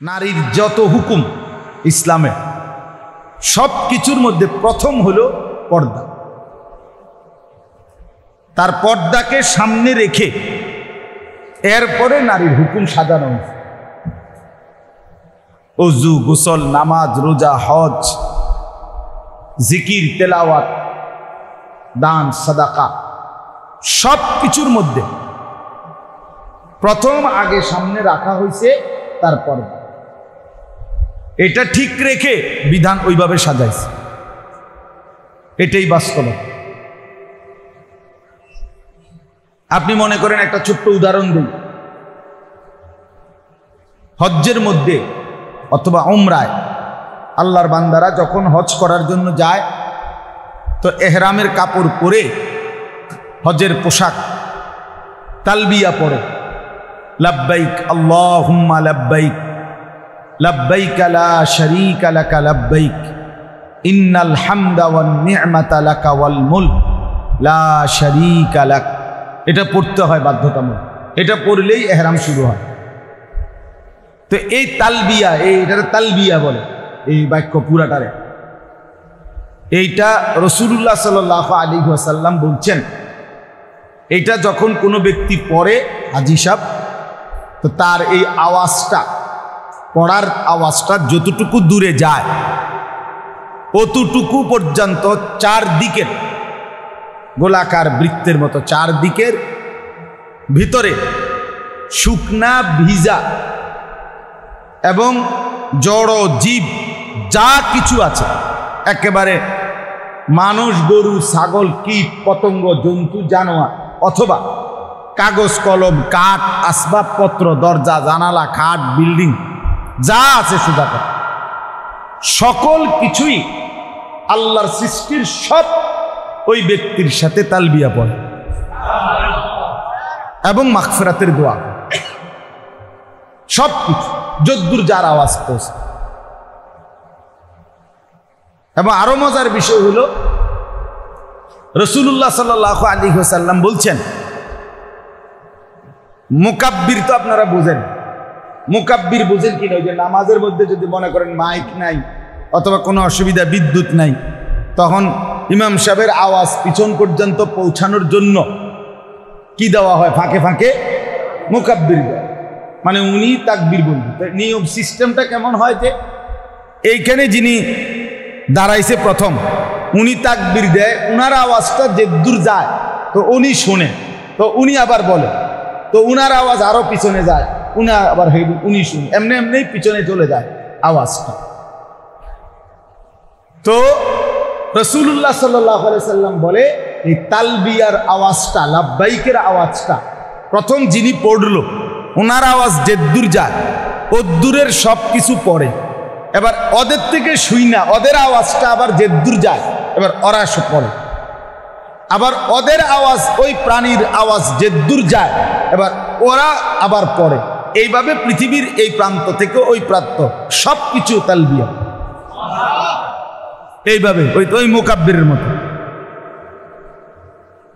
নারীর যত হুকুম ইসলামে সব কিছুর মধ্যে প্রথম হলো পর্দা। তার পর্দাকে সামনে রেখে এরপরে নারীর হুকুম সাজানো হয়েছে। ওযু, গোসল, নামাজ, রোজা, হজ, জিকির, তেলাওয়াত, দান, সাদাকা সব কিছুর মধ্যে প্রথম আগে সামনে রাখা হয়েছে তার পর্দা। এটা ঠিক রেখে বিধান ওইভাবে সাজাইছে, এটাই বাস্তব। আপনি মনে করেন একটা ছোট্ট উদাহরণ দিই, হজ্জের মধ্যে অথবা উমরায় আল্লাহর বান্দারা যখন হজ করার জন্য যায় তো এহরামের কাপড় পরে হজের পোশাক তালবিয়া পরে, লাব্বাইক আল্লাহুম্মা লাব্বাইক লাব্বাইক লা শারীকা লাকা লাব্বাইক ইন্নাল হামদা ওয়ান নি'মাতা লাকা ওয়াল মুলক লা শারীকা লাক। এটা পড়তে হয় বাধ্যতামূলক, এটা পড়লেই এহরাম শুরু হয়। তো এই তালবিয়া, এইটার তালবিয়া বলে এই বাক্য পুরাটারে। এইটা রাসূলুল্লাহ সাল্লাল্লাহু আলাইহি ওয়াসাল্লাম বলছেন, এইটা যখন কোনো ব্যক্তি পড়ে হাজী সাহেব, তো তার এই আওয়াজটা, পড়ার আওয়াজটা যতটুকু দূরে যায় অতটুকু পর্যন্ত চারদিকের গোলাকার বৃত্তের মতো চারদিকের ভিতরে শুকনা ভিজা এবং জড় জীব যা কিছু আছে, একেবারে মানুষ, গরু, ছাগল, কীট, পতঙ্গ, জন্তু, জানোয়ার অথবা কাগজ, কলম, কাঠ, আসবাবপত্র, দরজা, জানালা, খাট, বিল্ডিং যা আছে সুদা সকল কিছুই আল্লাহর সৃষ্টির সব ওই ব্যক্তির সাথে তালবিয়া পড়ে এবং মাগফিরাতের দোয়া, সব কিছু যদ্দুর যার আওয়াজ পৌঁছে। এবং আরো মজার বিষয় হলো রাসূলুল্লাহ সাল্লাল্লাহু আলাইহি ওয়াসাল্লাম বলছেন, মুকাব্বির তো আপনারা বুঝেন, মুকাব্বির বুঝেন কিনা? ওই যে নামাজের মধ্যে যদি মনে করেন মাইক নাই অথবা কোনো অসুবিধা, বিদ্যুৎ নাই, তখন ইমাম সাহেবের আওয়াজ পিছন পর্যন্ত পৌঁছানোর জন্য কি দেওয়া হয়? ফাঁকে ফাঁকে মুকাব্বির দেয়, মানে উনি তাকবীর বলবেন। নিয়ম সিস্টেমটা কেমন হয় যে এইখানে যিনি দাঁড়াইছে প্রথম, উনি তাকবীর দেয়, উনার আওয়াজটা যে দূর যায় তো উনি শোনে, তো উনি আবার বলে, তো উনার আওয়াজ আরো পিছনে যায়, উনি আবার উনি শুনে, এমনি এমনি পিছনে চলে যায় আওয়াজটা। তো রাসূলুল্লাহ সাল্লাল্লাহু আলাইহি সাল্লাম বলে, এই তালবিয়ার আওয়াজটা, লাব্বাইকের আওয়াজটা প্রথম যিনি পড়লো ওনার আওয়াজ যে দূর যায় ও দূরের সব কিছু পড়ে। এবার ওদের থেকে শুই না, ওদের আওয়াজটা আবার যে দূর যায় এবার ওরা সব পড়ে, আবার ওদের আওয়াজ, ওই প্রাণীর আওয়াজ যে দূর যায় এবার ওরা আবার পড়ে। এইভাবে পৃথিবীর এই প্রান্ত থেকে ওই প্রান্ত সব কিছু তালবিয়া, এইভাবে ওই মুকাব্বিরের মতো।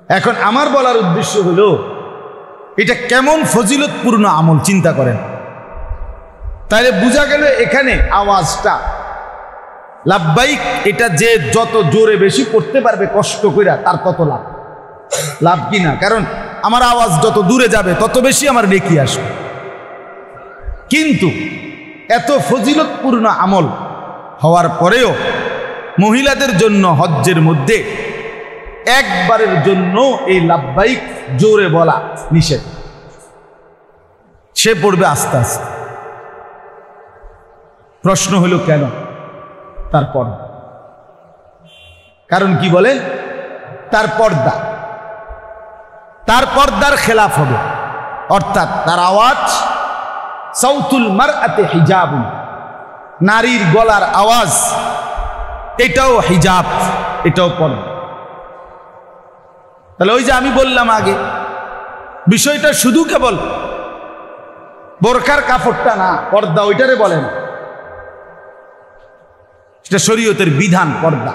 এখন আমার বলার উদ্দেশ্য হলো এটা কেমন ফজিলতপূর্ণ আমল চিন্তা করেন। তাহলে বোঝা গেল এখানে আওয়াজটা লাব্বাইক, এটা যে যত জোরে বেশি পড়তে পারবে কষ্ট কইরা তার তত লাভ। লাভ কি না? কারণ আমার আওয়াজ যত দূরে যাবে তত বেশি আমার নেকি আসবে। কিন্তু এত ফজিলতপূর্ণ আমল হওয়ার পরেও মহিলাদের জন্য হজ্জের মধ্যে একবারের জন্য এই লাব্বাইক জোরে বলা নিষেধ। সে পড়বে আস্তে আস্তে। প্রশ্ন হলো কেন? তার পর্দা। কারণ কি বলেন? তার পর্দা, তার পর্দার খেলাফ হবে, অর্থাৎ তার আওয়াজ, সাউতুল মারআতি হিজাবুন, নারীর গলার আওয়াজ এটাও হিজাব, এটাও পর্দা। তাহলে ওই যে আমি বললাম আগে, বিষয়টা শুধু কেবল বোরকার কাপড়টা না, পর্দা ওইটারে বলেন, সেটা শরীয়তের বিধান। পর্দা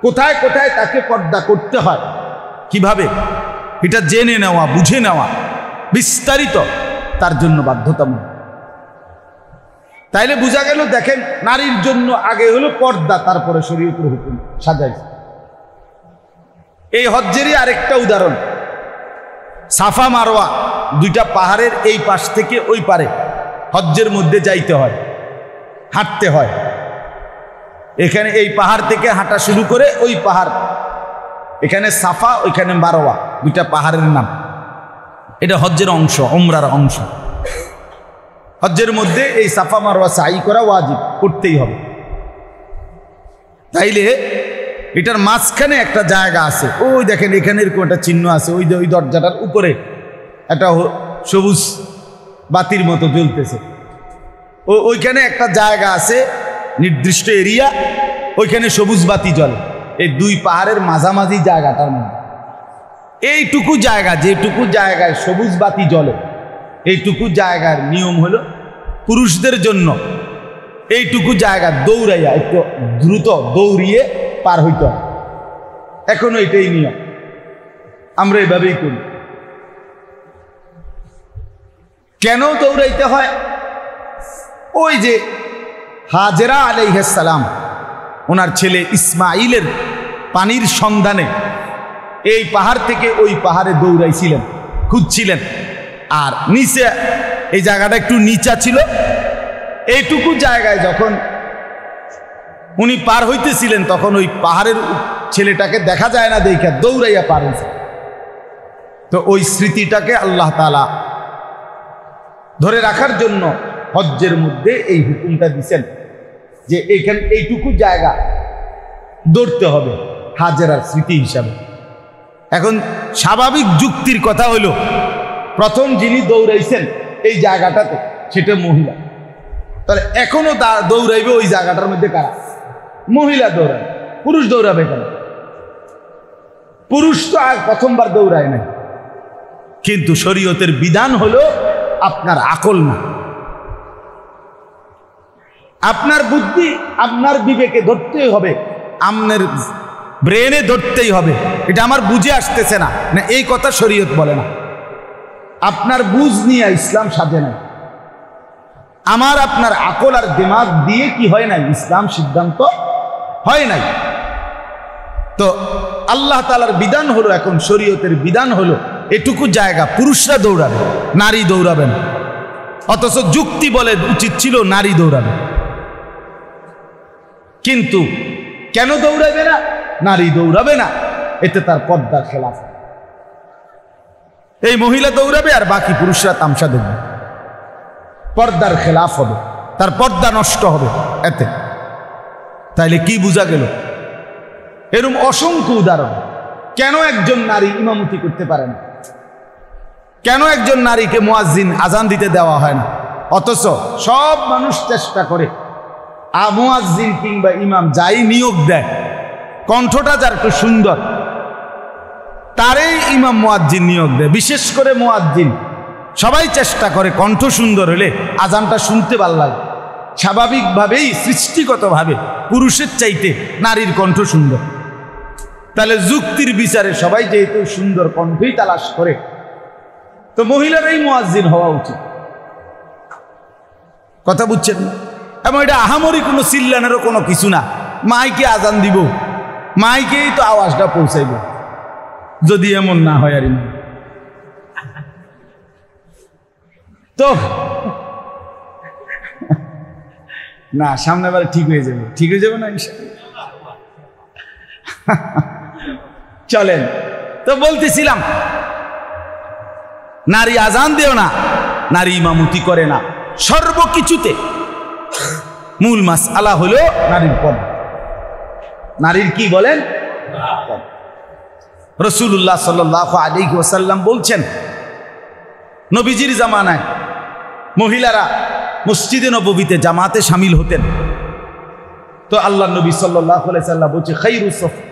কোথায় কোথায় তাকে পর্দা করতে হয়, কিভাবে, এটা জেনে নেওয়া, বুঝে নেওয়া বিস্তারিত তার জন্য বাধ্যতামূলক। তাইলে বোঝা গেল, দেখেন নারীর জন্য আগে হলো পর্দা, তারপরে শরীয়তের হুকুম সাজাই। এই হজ্জেরই আরেকটা উদাহরণ, সাফা মারওয়া দুইটা পাহাড়ের এই পাশ থেকে ওই পারে হজ্জের মধ্যে যাইতে হয়, হাঁটতে হয়। এখানে এই পাহাড় থেকে হাঁটা শুরু করে ওই পাহাড়, এখানে সাফা ওইখানে মারওয়া, দুইটা পাহাড়ের নাম। এটা হজ্জের অংশ, উমরার অংশ। হজ্জের মধ্যে এই সাফা মারওয়া সাই করা ওয়াজিব, করতেই হবে। তাইলে এটার মাঝখানে একটা জায়গা আছে, ওই দেখেন এখানে এরকম একটা চিহ্ন আছে, ওই যে ওই দরজাটার উপরে একটা সবুজ বাতির মতো জ্বলতেছে। ওইখানে একটা জায়গা আছে, নির্দিষ্ট এরিয়া, ওইখানে সবুজ বাতি জ্বলে। এই দুই পাহাড়ের মাঝামাঝি জায়গাটার মধ্যে এইটুকু জায়গা, যেটুকু জায়গায় সবুজ বাতি জ্বলে, এইটুকু জায়গার নিয়ম হলো পুরুষদের জন্য এইটুকু জায়গা দৌড়াইয়া একটু দ্রুত দৌড়িয়ে পার হইতে হয়। এখনো এটাই নিয়ম, আমরা এভাবেই করি। কেন দৌড়াইতে হয়? ওই যে হাজেরা আলাইহিস সালাম ওনার ছেলে ইসমাইলের পানির সন্ধানে এই পাহাড় থেকে ওই পাহাড়ে দৌড়াইছিলেন, খুঁজছিলেন। আর নিচে এই জায়গাটা একটু নিচা ছিল, এইটুকু জায়গায় যখন উনি পার হইতেছিলেন তখন ওই পাহাড়ের ছেলেটাকে দেখা যায় না, দেখে দৌড়াইয়া পার হয়েছে। তো ওই স্মৃতিটাকে আল্লাহ তাআলা ধরে রাখার জন্য হজ্জের মধ্যে এই হুকুমটা দিচ্ছেন যে এইখানে এইটুকু জায়গা দৌড়তে হবে হাজেরার স্মৃতি হিসাবে। এখন স্বাভাবিক যুক্তির কথা হলো, প্রথম যিনি দৌড়াইছেন এই জায়গাটাতে সেটা মহিলা, তাহলে এখনো দৌড়াইবে ওই জায়গাটার মধ্যে কারা? মহিলা দৌড়ায়। পুরুষ দৌড়াবে কেন? পুরুষ তো আর প্রথমবার দৌড়ায় নাই। কিন্তু শরীয়তের বিধান হলো আপনার আকল না, আপনার বুদ্ধি, আপনার বিবেকে ধরতেই হবে, আপনার ব্রেনে ধরতেই হবে। এটা আমার বুঝে আসতেছে না, না এই কথা শরীয়ত বলে না। আপনার বুঝ নিয়ে ইসলাম সাজে নাই। আমার আপনার আকল আর দিমাগ দিয়ে কি হয় নাই, ইসলাম সিদ্ধান্ত হয় নাই। তো আল্লাহ তাআলার বিধান হলো, এখন শরীয়তের বিধান হলো এটুকু জায়গা পুরুষরা দৌড়াবে, নারী দৌড়াবেন। অথচ যুক্তি বলে উচিত ছিল নারী দৌড়াবে। কিন্তু কেন দৌড়াবে না? নারী দৌড়াবে না, এতে তার পর্দার খেলাফ। এই মহিলা দৌড়াবে আর বাকি পুরুষরা তামসা দেখবে, পর্দার খেলাফ হবে, তার পর্দা নষ্ট হবে এতে। তাইলে কি বোঝা গেল? এরকম অসংখ্য উদাহরণ। কেন একজন নারী ইমামতি করতে পারে না? কেন একজন নারীকে মুয়াজ্জিন আজান দিতে দেওয়া হয় না? অথচ সব মানুষ চেষ্টা করে, মুয়াজ্জিন কিংবা ইমাম যাই নিয়োগ দেয়, কণ্ঠটা যার একটু সুন্দর তারই ইমাম মুয়াজ্জিন নিয়োগ দেয়। বিশেষ করে মুয়াজ্জিন সবাই চেষ্টা করে কণ্ঠ সুন্দর হলে আজানটা শুনতে ভালো লাগে। স্বাভাবিকভাবেই সৃষ্টিগতভাবে পুরুষের চাইতে নারীর কণ্ঠ সুন্দর। তাহলে যুক্তির বিচারে সবাই যেহেতু সুন্দর কণ্ঠই তালাশ করে, তো মহিলারাই মুয়াজ্জিন হওয়া উচিত। কথা বুঝছেন না? এবং এটা আহামরি কোনো চিল্লানেরও কোনো কিছু না। মাইকে আজান দিব, মাইকেই তো আওয়াজটা পৌঁছাইব, যদি এমন না হয় আর তো না, সামনেবার ঠিক হয়ে যাবে। ঠিক হয়ে যাবে না? চলেন, তো বলতেছিলাম নারী আজান দেও না, নারী ইমামতি করে না। সর্বকিছুতে মূল মাসআলা হলো নারীর পর্দা। নারীর কি বলেন? রাসূলুল্লাহ সাল্লাল্লাহু আলাইহি ওয়াসাল্লাম বলছেন, নবীজির জামানায় মহিলারা মসজিদে নববীতে জামাতে শামিল হতেন। তো আল্লাহ নবী সাল্লাল্লাহু আলাইহি ওয়াসাল্লাম বলছে, খায়রু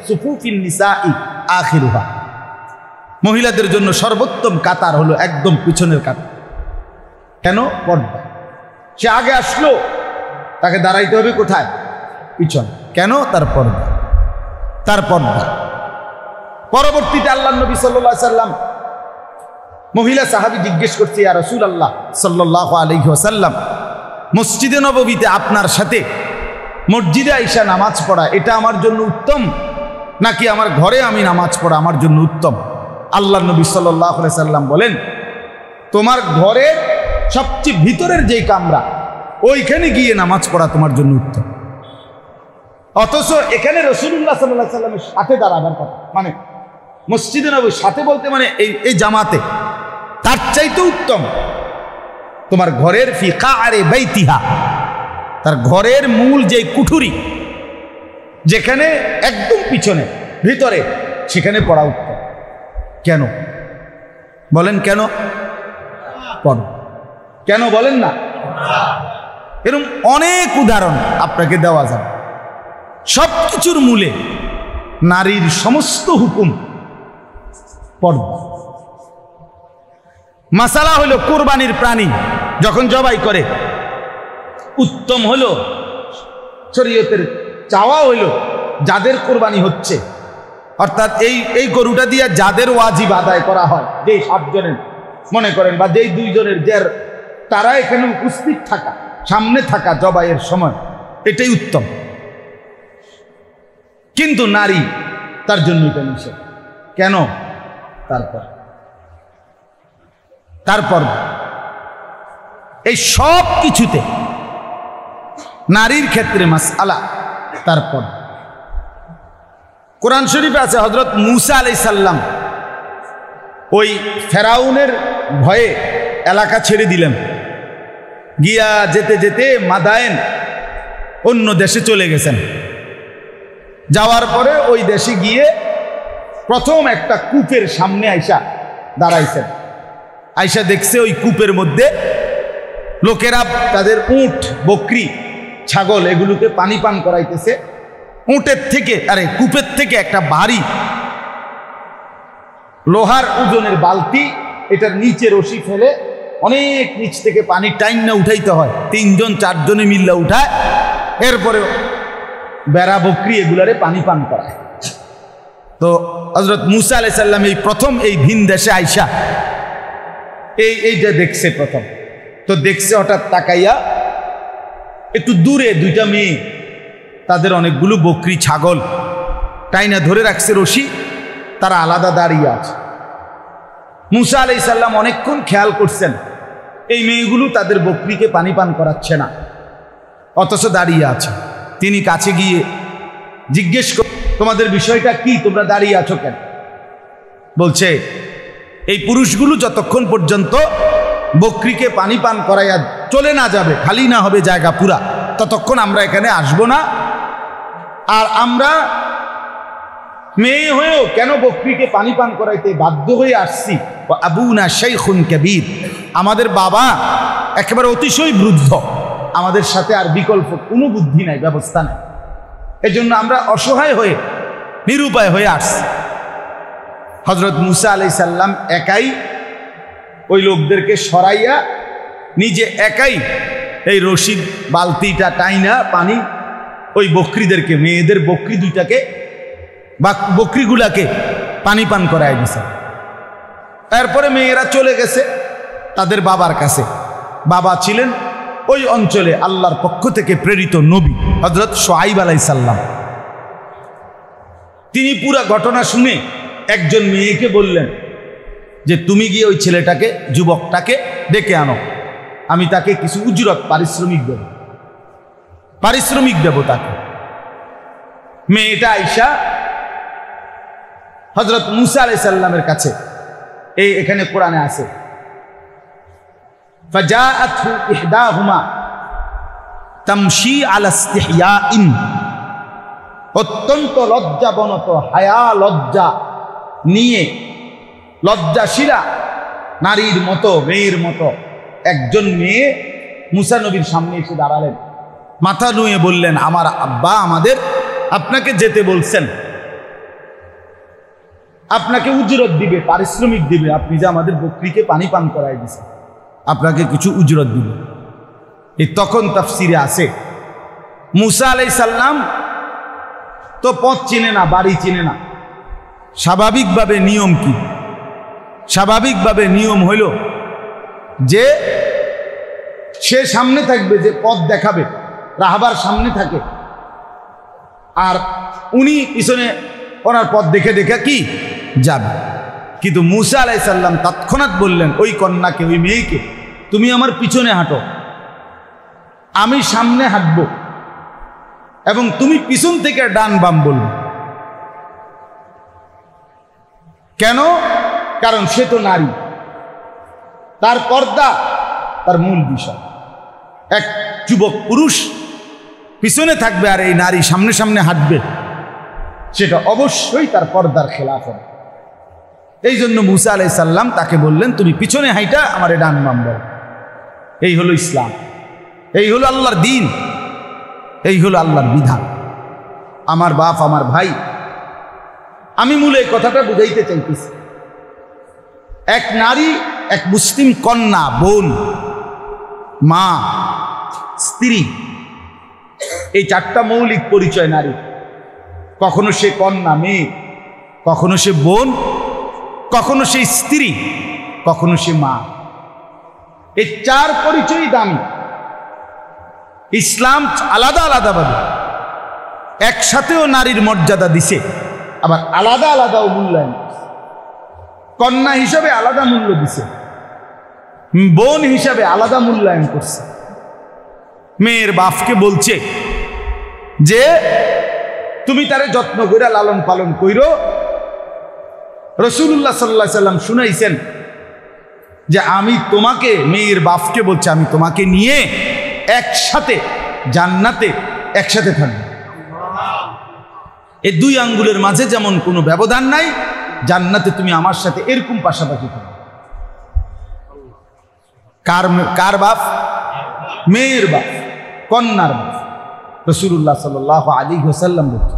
সুফুফিন নিসাই আখিরুহা, মহিলাদের জন্য সর্বোত্তম কাতার হলো একদম পিছনের কাতার। কেন? পর্দা। সে আগে আসলো, তাকে দাঁড়াইতে হবে কোথায়? পিছন। কেন? তার পর্দা, তার পর্দা। পরবর্তীতে আল্লাহ নবী সাল্লাল্লাহু আলাইহি ওয়াসাল্লাম মহিলা সাহাবী জিজ্ঞেস করছে, ইয়া রাসূলুল্লাহ সাল্লাল্লাহু আলাইহি ওয়াসাল্লাম, মসজিদে নববীতে আপনার সাথে মসজিদে আইসা নামাজ পড়া এটা আমার জন্য উত্তম, নাকি আমার ঘরে আমি নামাজ পড়া আমার জন্য উত্তম? আল্লাহ নবী সাল্লাল্লাহু আলাইহি সাল্লাম বলেন, তোমার ঘরের সবচেয়ে ভিতরের যে কামরা ওইখানে গিয়ে নামাজ পড়া তোমার জন্য উত্তম। অথচ এখানে রাসূলুল্লাহ সাল্লাল্লাহু আলাইহি সাল্লামের সাথে দাঁড়াবার কথা, মানে মসজিদে নববীর সাথে বলতে মানে এই জামাতে, তার চাইতে উত্তম তোমার ঘরের ফি কাআরি বাইতিহা, তার ঘরের মূল যে কুঠুরি যেখানে একদম পিছনে ভিতরে সেখানে পড়া উত্তম। কেন বলেন? কেন পড়ো? কেন বলেন না? এরকম অনেক উদাহরণ আপনাকে দেওয়া যাবে। সব কিছুর মূলে নারীর সমস্ত হুকুম পর্দা। মাসালা হলো কুরবানির প্রাণী যখন জবাই করে, উত্তম হলো শরীয়তের চাওয়া হলো যাদের কোরবানি হচ্ছে, অর্থাৎ এই গরুটা দিয়ে যাদের ওয়াজিব আদায় করা হয়, যেই 7 জনের মনে করেন বা যেই 2 জনের তারা এখানে উপস্থিত থাকা, সামনে থাকা জবাইয়ের সময়, এটাই উত্তম। কিন্তু নারী তার জন্য এটা নিষেধ। কেন? তারপর এই সব কিছুতে নারীর ক্ষেত্রে মাসআলা। তারপর কোরআন শরীফে আছে হযরত মূসা আলাইহিস সালাম ওই ফেরাউনের ভয়ে এলাকা ছেড়ে দিলেন, গিয়া যেতে যেতে মাদায়েন অন্য দেশে চলে গেছেন। যাওয়ার পরে ওই দেশে গিয়ে প্রথম একটা কূপের সামনে আইসা দাঁড়াইছেন। আইসা দেখছে ওই কূপের মধ্যে লোকেরা তাদের উট, বকরি, ছাগল এগুলোকে পানি পান করাইতেছে। উটের থেকে কূপের থেকে একটা ভারী লোহার ওজনের বালতি, এটার নিচে রশি ফেলে অনেক নিচ থেকে পানি টাইম না উঠাইতে হয়, 3 জন 4 জনে মিল্লা উঠায়, এরপরে বেড়া বকরি এগুলারে পানি পান করায়। তো হযরত মূসা আলাইহিস সালাম এই প্রথম এই ভিন দেশে আইসা এইটা দেখছে প্রথম। তো দেখছে, হঠাৎ তাকাইয়া একটু দূরে 2টা মেয়ে, তাদের অনেকগুলো বকরি ছাগল টাইনা ধরে রাখছে রশি, তারা আলাদা দাঁড়িয়ে আছে। মূসা আলাইহিস সালাম অনেকক্ষণ খেয়াল করছেন এই মেয়েগুলো তাদের বকরিকে পানি পান করাচ্ছে না, অথচ দাঁড়িয়ে আছে। তিনি কাছে গিয়ে জিজ্ঞেস করে, তোমাদের বিষয়টা কি, তোমরা দাঁড়িয়ে আছো কেন? বলছে, এই পুরুষগুলো যতক্ষণ পর্যন্ত বকরিকে পানি পান করাইয়া চলে না যাবে, খালি না হবে জায়গা পুরা, ততক্ষণ আমরা এখানে আসবো না। আর আমরা মেয়ে হয়েও কেন বকরিকে পানি পান করাইতে বাধ্য হয়ে আসছি? আবুনা শাইখুন কাবীর, আমাদের বাবা একেবারে অতিশয় বৃদ্ধ, আমাদের সাথে আর বিকল্প কোনো বুদ্ধি নাই, ব্যবস্থা নাই, এজন্য আমরা অসহায় হয়ে নিরুপায় হয়ে আসছি। হযরত মূসা আলাইহিস সালাম একাই ওই লোকদেরকে সরাইয়া নিজে একাই এই রশিদ বালতিটা টাইনা পানি ওই বকরিদেরকে, মেয়েদের বকরি 2টাকে বা বকরিগুলাকে পানি পান করায় দিছে। এরপরে মেয়েরা চলে গেছে তাদের বাবার কাছে। বাবা ছিলেন ওই অঞ্চলে আল্লাহর পক্ষ থেকে প্রেরিত নবী হযরত শুআইব আলাইহিস সালাম। তিনি পুরা ঘটনা শুনে একজন মেয়েকে বললেন যে, তুমি গিয়ে ওই ছেলেটাকে, যুবকটাকে ডেকে আনো, আমি তাকে কিছু উজরত পারিশ্রমিক দেব তাকে। মেয়েটা আইসা হযরত মূসা আলাইহিস সালামের কাছে, এখানে কোরআনে আছে, ফাজাআতহু ইহদাহুমা তামশি আলা ইস্তিহয়াইন, অত্যন্ত লজ্জাবনত, হায়া লজ্জা নিয়ে, লজ্জাশীলা নারীর মতো, মেয়ের মতো একজন মেয়ে মূসা নবীর সামনে এসে দাঁড়ালেন, মাথা নুয়ে বললেন, আমার আব্বা আমাদের আপনাকে যেতে বলছেন, আপনাকে উজরত দিবে, পারিশ্রমিক দিবে, আপনি যে আমাদের বকরিকে পানি পান করাই দিয়েছেন, আপনাকে কিছু উজরত দিবে। এই তখন তাফসিরে আছে মূসা আলাইহিস সালাম তো পথ চিনে না, বাড়ি চিনে না। স্বাভাবিকভাবে নিয়ম কি? স্বাভাবিকভাবে নিয়ম হইল যে সে সামনে থাকবে, যে পথ দেখাবে, রাহাবার সামনে থাকে, আর উনি পিছনে ওনার পথ দেখে দেখে কি যাবে। কিন্তু মুসা আলাইহিস সালাম তৎক্ষণাৎ বললেন ওই কন্যাকে, ওই মেয়েকে, তুমি আমার পিছনে হাঁটো, আমি সামনে হাঁটবো, এবং তুমি পিছন থেকে ডান বাম বলবে। কেন? কারণ সে তো নারী, তার পর্দা তার মূল বিষয়। এক যুবক পুরুষ পিছনে থাকবে আর এই নারী সামনে সামনে হাঁটবে, সেটা অবশ্যই তার পর্দার খেলাফ হবে। এই জন্য মুসা আলাইহিস সালাম তাকে বললেন তুমি পিছনে হাঁটা আমারে ডান বাম বল। এই হলো ইসলাম, এই হলো আল্লাহর দ্বীন, এই হলো আল্লাহর বিধান। আমার বাপ, আমার ভাই, আমি মূলে এই কথাটা বুঝাইতে চাইতেছি, এক নারী, এক মুসলিম কন্যা, বোন, মা, স্ত্রী, এই চারটা মৌলিক পরিচয় নারী। কখনো সে কন্যা মেয়ে, কখনো সে বোন, কখনো সে স্ত্রী, কখনো সে মা। এই চার পরিচয় দামি। ইসলাম আলাদা আলাদাভাবে একসাথেও নারীর মর্যাদা দিছে, আবার আলাদা আলাদাও মূল্যায়ন। কন্যা হিসাবে আলাদা মূল্য দিছে, বোন হিসাবে আলাদা মূল্যায়ন করছে। মেয়ের বাপকে বলছে যে তুমি তারে যত্ন করে লালন পালন কইরো। রাসূলুল্লাহ সাল্লাল্লাহু আলাইহি সাল্লাম শুনাইছেন যে আমি তোমাকে, মেয়ের বাপকে বলছে, আমি তোমাকে নিয়ে একসাথে জান্নাতে একসাথে থাকবো। এই দুই আঙ্গুলের মাঝে যেমন কোনো ব্যবধান নাই, জান্নাতে তুমি আমার সাথে এরকম পাশাপাশি থাকবে। কার বাপ? মেয়ের বাপ, কন্যার বাপ। রাসূলুল্লাহ সাল্লাল্লাহু আলাইহি ওয়াসাল্লাম বলছে,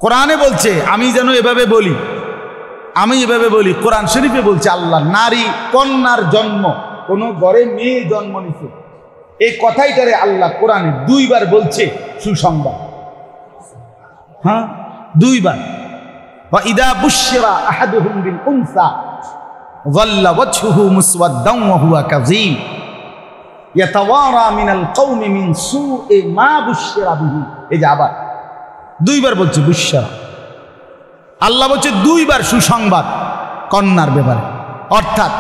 কোরআনে বলছে, আমি যেন এভাবে বলি, আমি এভাবে বলি, কোরআন শরীফে বলছে আল্লাহ নারী কন্যার জন্ম, কোন ঘরে মেয়ে জন্ম নিছে, এই কথাইটারে আল্লাহ কোরআনে দুইবার বলছে সুসংবাদ। হ্যাঁ, দুইবার। ওয়া ইদা বুশিরা আহাদুহুম বিল উনসা যাল্লা ওয়াজহুহু মুসওয়াদ্দান ওয়া হুয়া কাযীম ইয়াতাওয়ারা মিনাল কওমি মিন সুই মা বুশিরা বিহি। এই যে আবার দুইবার বলছে বুশিরা, আল্লাহ বলছে দুইবার সুসংবাদ কন্যার ব্যাপারে। অর্থাৎ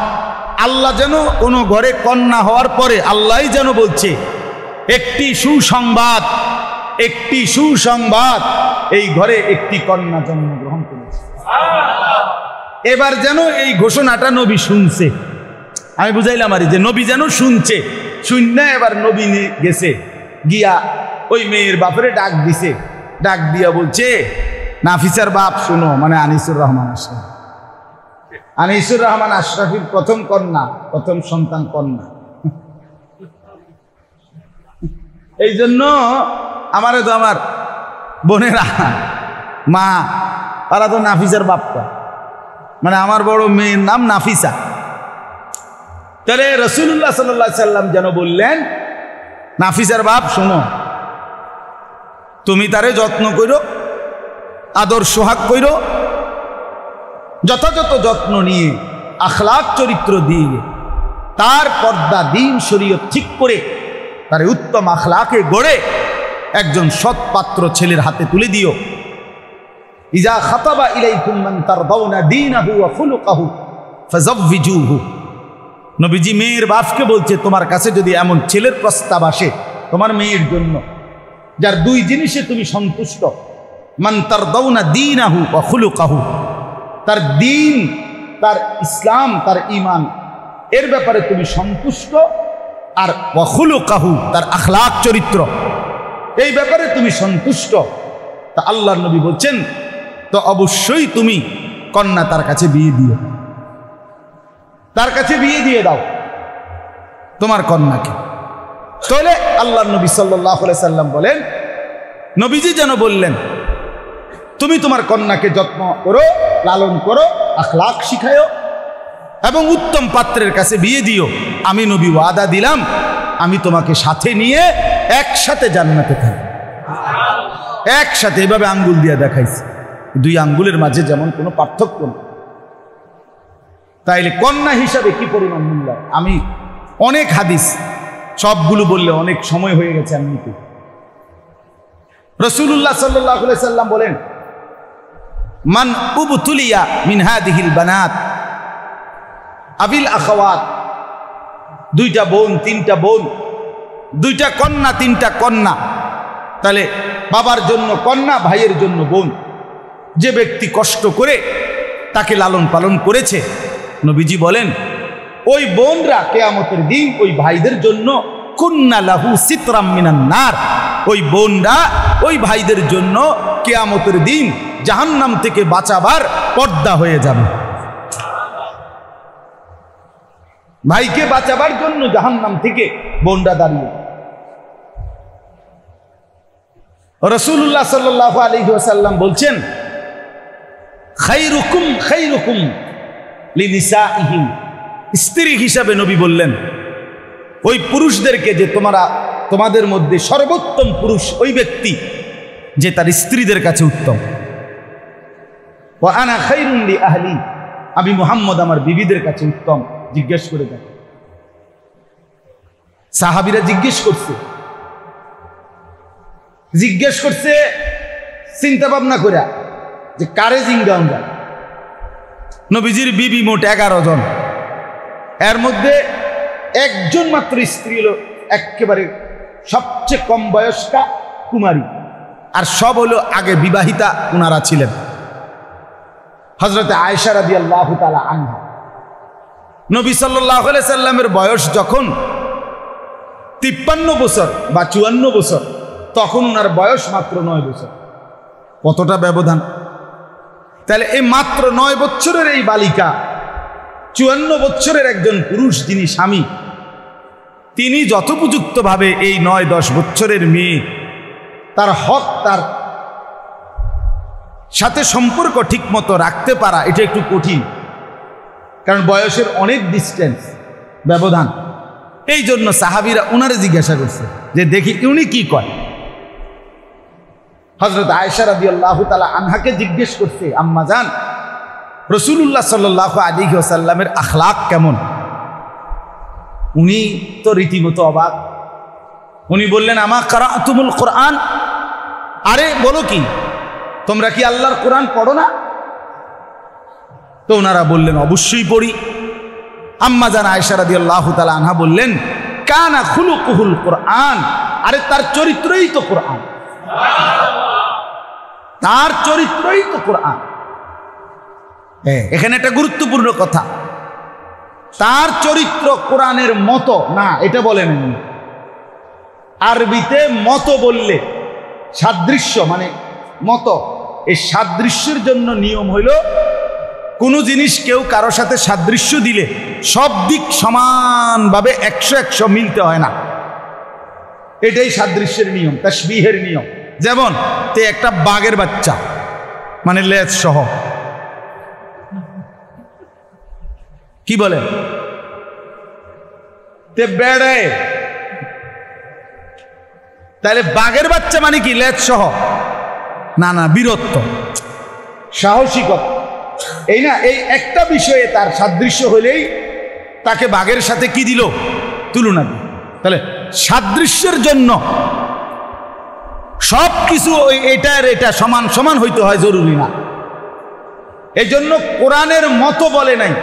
আল্লাহ যেন কোনো ঘরে কন্যা হওয়ার পরে আল্লাহই যেন বলছে একটি সুসংবাদ, একটি সুসংবাদ, এই ঘরে একটি কন্যা জন্মগ্রহণ করেছে। এবার যেন এই ঘোষণাটা নবী শুনছে। আমি বুঝাইলাম আর যে নবী যেন শুনছে, শুননা এবার নবী গেছে, গিয়া ওই মেয়ের বাপরে ডাক দিছে, ডাক দিয়া বলছে নাফিসার বাপ শোনো, মানে আনিসুর রহমান আশরাফি। আনিসুর রহমান আশরাফির প্রথম কন্যা, প্রথম সন্তান কন্যা। এই জন্য আমারও তো আমার বোনেরা, মা, তারা তো নাফিসার বাপটা, মানে আমার বড় মেয়ের নাম নাফিসা। তাহলে রাসূলুল্লাহ সাল্লাল্লাহু আলাইহি সাল্লাম যেন বললেন নাফিসার বাপ শোনো, তুমি তারে যত্ন করো, আদর সোহাগ কইরো, যথাযথ যত্ন নিয়ে আখলাক চরিত্র দিয়ে তার পর্দা দ্বীন শরীয়ত ঠিক করে তার উত্তম আখলাকে গড়ে একজন সৎপাত্র ছেলের হাতে তুলে দিও। ইজা খাতাবা ইলাইকুম মান তারদাউনা দীনাহু ওয়া খুলুকাহু ফাযাওবিজুহু। নবীজি মেয়ের বাপকে বলছে তোমার কাছে যদি এমন ছেলের প্রস্তাব আসে তোমার মেয়ের জন্য, যার দুই জিনিসে তুমি সন্তুষ্ট, মান তারদাউনা দীনাহু ওয়া খুলুকাহু, তার দ্বীন, তার ইসলাম, তার ঈমান, এর ব্যাপারে তুমি সন্তুষ্ট, আর ওয়া খুলুকাহু, তার আখলাক চরিত্র, এই ব্যাপারে তুমি সন্তুষ্ট, তা আল্লাহর নবী বলছেন তো অবশ্যই তুমি কন্যা তার কাছে বিয়ে দিও, তার কাছে বিয়ে দিয়ে দাও তোমার কন্যাকে। তাহলে আল্লাহর নবী সাল্লাল্লাহু আলাইহি সাল্লাম বলেন, নবীজি যেন বললেন তুমি তোমার কন্যাকে যত্ন করো, লালন করো, আখলাক শিখায়ো এবং উত্তম পাত্রের কাছে বিয়ে দিও। আমি নবী ওয়াদা দিলাম আমি তোমাকে সাথে নিয়ে একসাথে জান্নাতে থাকবো। একসাথে, এভাবে আঙ্গুল দিয়ে দেখাইছে, দুই আঙ্গুলের মাঝে যেমন কোনো পার্থক্য নেই। তাইলে কন্যা হিসাবে কি পরিমাণ মূল্য! আমি অনেক হাদিস সবগুলো বললে অনেক সময় হয়ে গেছে। এমনিতে রাসূলুল্লাহ সাল্লাল্লাহু আলাইহি সাল্লাম বলেন, মান উবতুলিয়া মিন হাদিহিল বানাত আবিল আখাওয়াত, দুইটা বোন, তিনটা বোন, দুইটা কন্যা, তিনটা কন্যা, তাহলে বাবার জন্য কন্যা, ভাইয়ের জন্য বোন, যে ব্যক্তি কষ্ট করে তাকে লালন পালন করেছে, নবীজি বলেন ওই বোনরা কিয়ামতের দিন ওই ভাইদের জন্য কুন্না লাহু সিতরাম মিনান নার, ওই বোনরা ওই ভাইদের জন্য কিয়ামতের দিন জাহান্নাম থেকে বাঁচাবার পর্দা হয়ে যাবে। ভাইকে বাঁচাবার জন্য জাহান্নাম থেকে বোনরা দাঁড়িয়ে। রাসূলুল্লাহ সাল্লাল্লাহু আলাইহি ওয়াসাল্লাম বলছেন, খায়রুকুম খায়রুকুম লিনিসাইহিম, স্ত্রী হিসাবে নবী বললেন ওই পুরুষদেরকে যে তোমাদের মধ্যে সর্বোত্তম পুরুষ ওই ব্যক্তি যে তার স্ত্রীদের কাছে উত্তম। ওয়া আনা খায়রুন লি আহলি, আমি মুহাম্মদ আমার বিবিদের কাছে উত্তম। জিজ্ঞেস করে দেন, সাহাবীরা জিজ্ঞেস করছে চিন্তা ভাবনা করে যে কারে জিঙ্গাউন যায়। নবীজির বিবি মোট 11 জন, এর মধ্যে একজন মাত্র স্ত্রী হলো একেবারে সবচেয়ে কম বয়স্কা কুমারী, আর সব হলো আগে বিবাহিতা ওনারা ছিলেন। হযরতে আয়েশা রাদিয়াল্লাহু তাআলা আনহা, নবী সাল্লাল্লাহু আলাইহি সাল্লামের বয়স যখন 53 বছর বা 54 বছর, তখন ওনার বয়স মাত্র 9 বছর। কতটা ব্যবধান! তাহলে এই মাত্র 9 বছরের এই বালিকা 54 বছরের একজন পুরুষ যিনি স্বামী, তিনি যথোপযুক্তভাবে এই 9-10 বছরের মেয়ে তার হক, তার সাথে সম্পর্ক ঠিক মতো রাখতে পারা, এটা একটু কঠিন, কারণ বয়সের অনেক ডিস্টেন্স, ব্যবধান। এই জন্য সাহাবীরা উনারে জিজ্ঞাসা করছে যে দেখি উনি কি কয়। হযরত আয়েশা রাদিয়াল্লাহু তাআলা আনহাকে জিজ্ঞেস করছে, আম্মা জান, রাসূলুল্লাহ সাল্লাল্লাহু আলাইহি ওয়াসাল্লামের আখলাক কেমন? উনি তো রীতিমতো অবাক। উনি বললেন, আমা কারাতুমুল কোরআন, আরে বলো কি, তোমরা কি আল্লাহর কোরআন পড়ো না? তো ওনারা বললেন, অবশ্যই পড়ি। আম্মা জান আয়েশা রাদিয়াল্লাহু তাআলা আনহা বললেন, কানা খুলুকুহুল কোরআন, আরে তার চরিত্রই তো কোরআন, তার চরিত্রই তো কোরআন। এখানে একটা গুরুত্বপূর্ণ কথা, তার চরিত্র কোরআনের মতো না, এটা বলেন। আরবিতে মতো বললে সাদৃশ্য মানে মতো, এই সাদৃশ্যের জন্য নিয়ম হইল কোনো জিনিস কেউ কারো সাথে সাদৃশ্য দিলে সব দিক সমানভাবে 100-100 মিলতে হয় না। এটাই সাদৃশ্যের নিয়ম, তাশবীহের নিয়ম। যেমন তে একটা বাঘের বাচ্চা মানে লেজ সহ, কি বলে তে বেড়ে, তাহলে বাঘের বাচ্চা মানে কি লেজ সহ? না না, বীরত্ব, সাহসিকতা, এই না, এই একটা বিষয়ে তার সাদৃশ্য হলেই তাকে বাঘের সাথে কি দিল? তুলনা দিল। তাহলে সাদৃশ্যের জন্য সব কিছু এটার এটা সমান সমান হইতে হয় জরুরি না। এই জন্য কোরআনের মতো বলে নাই,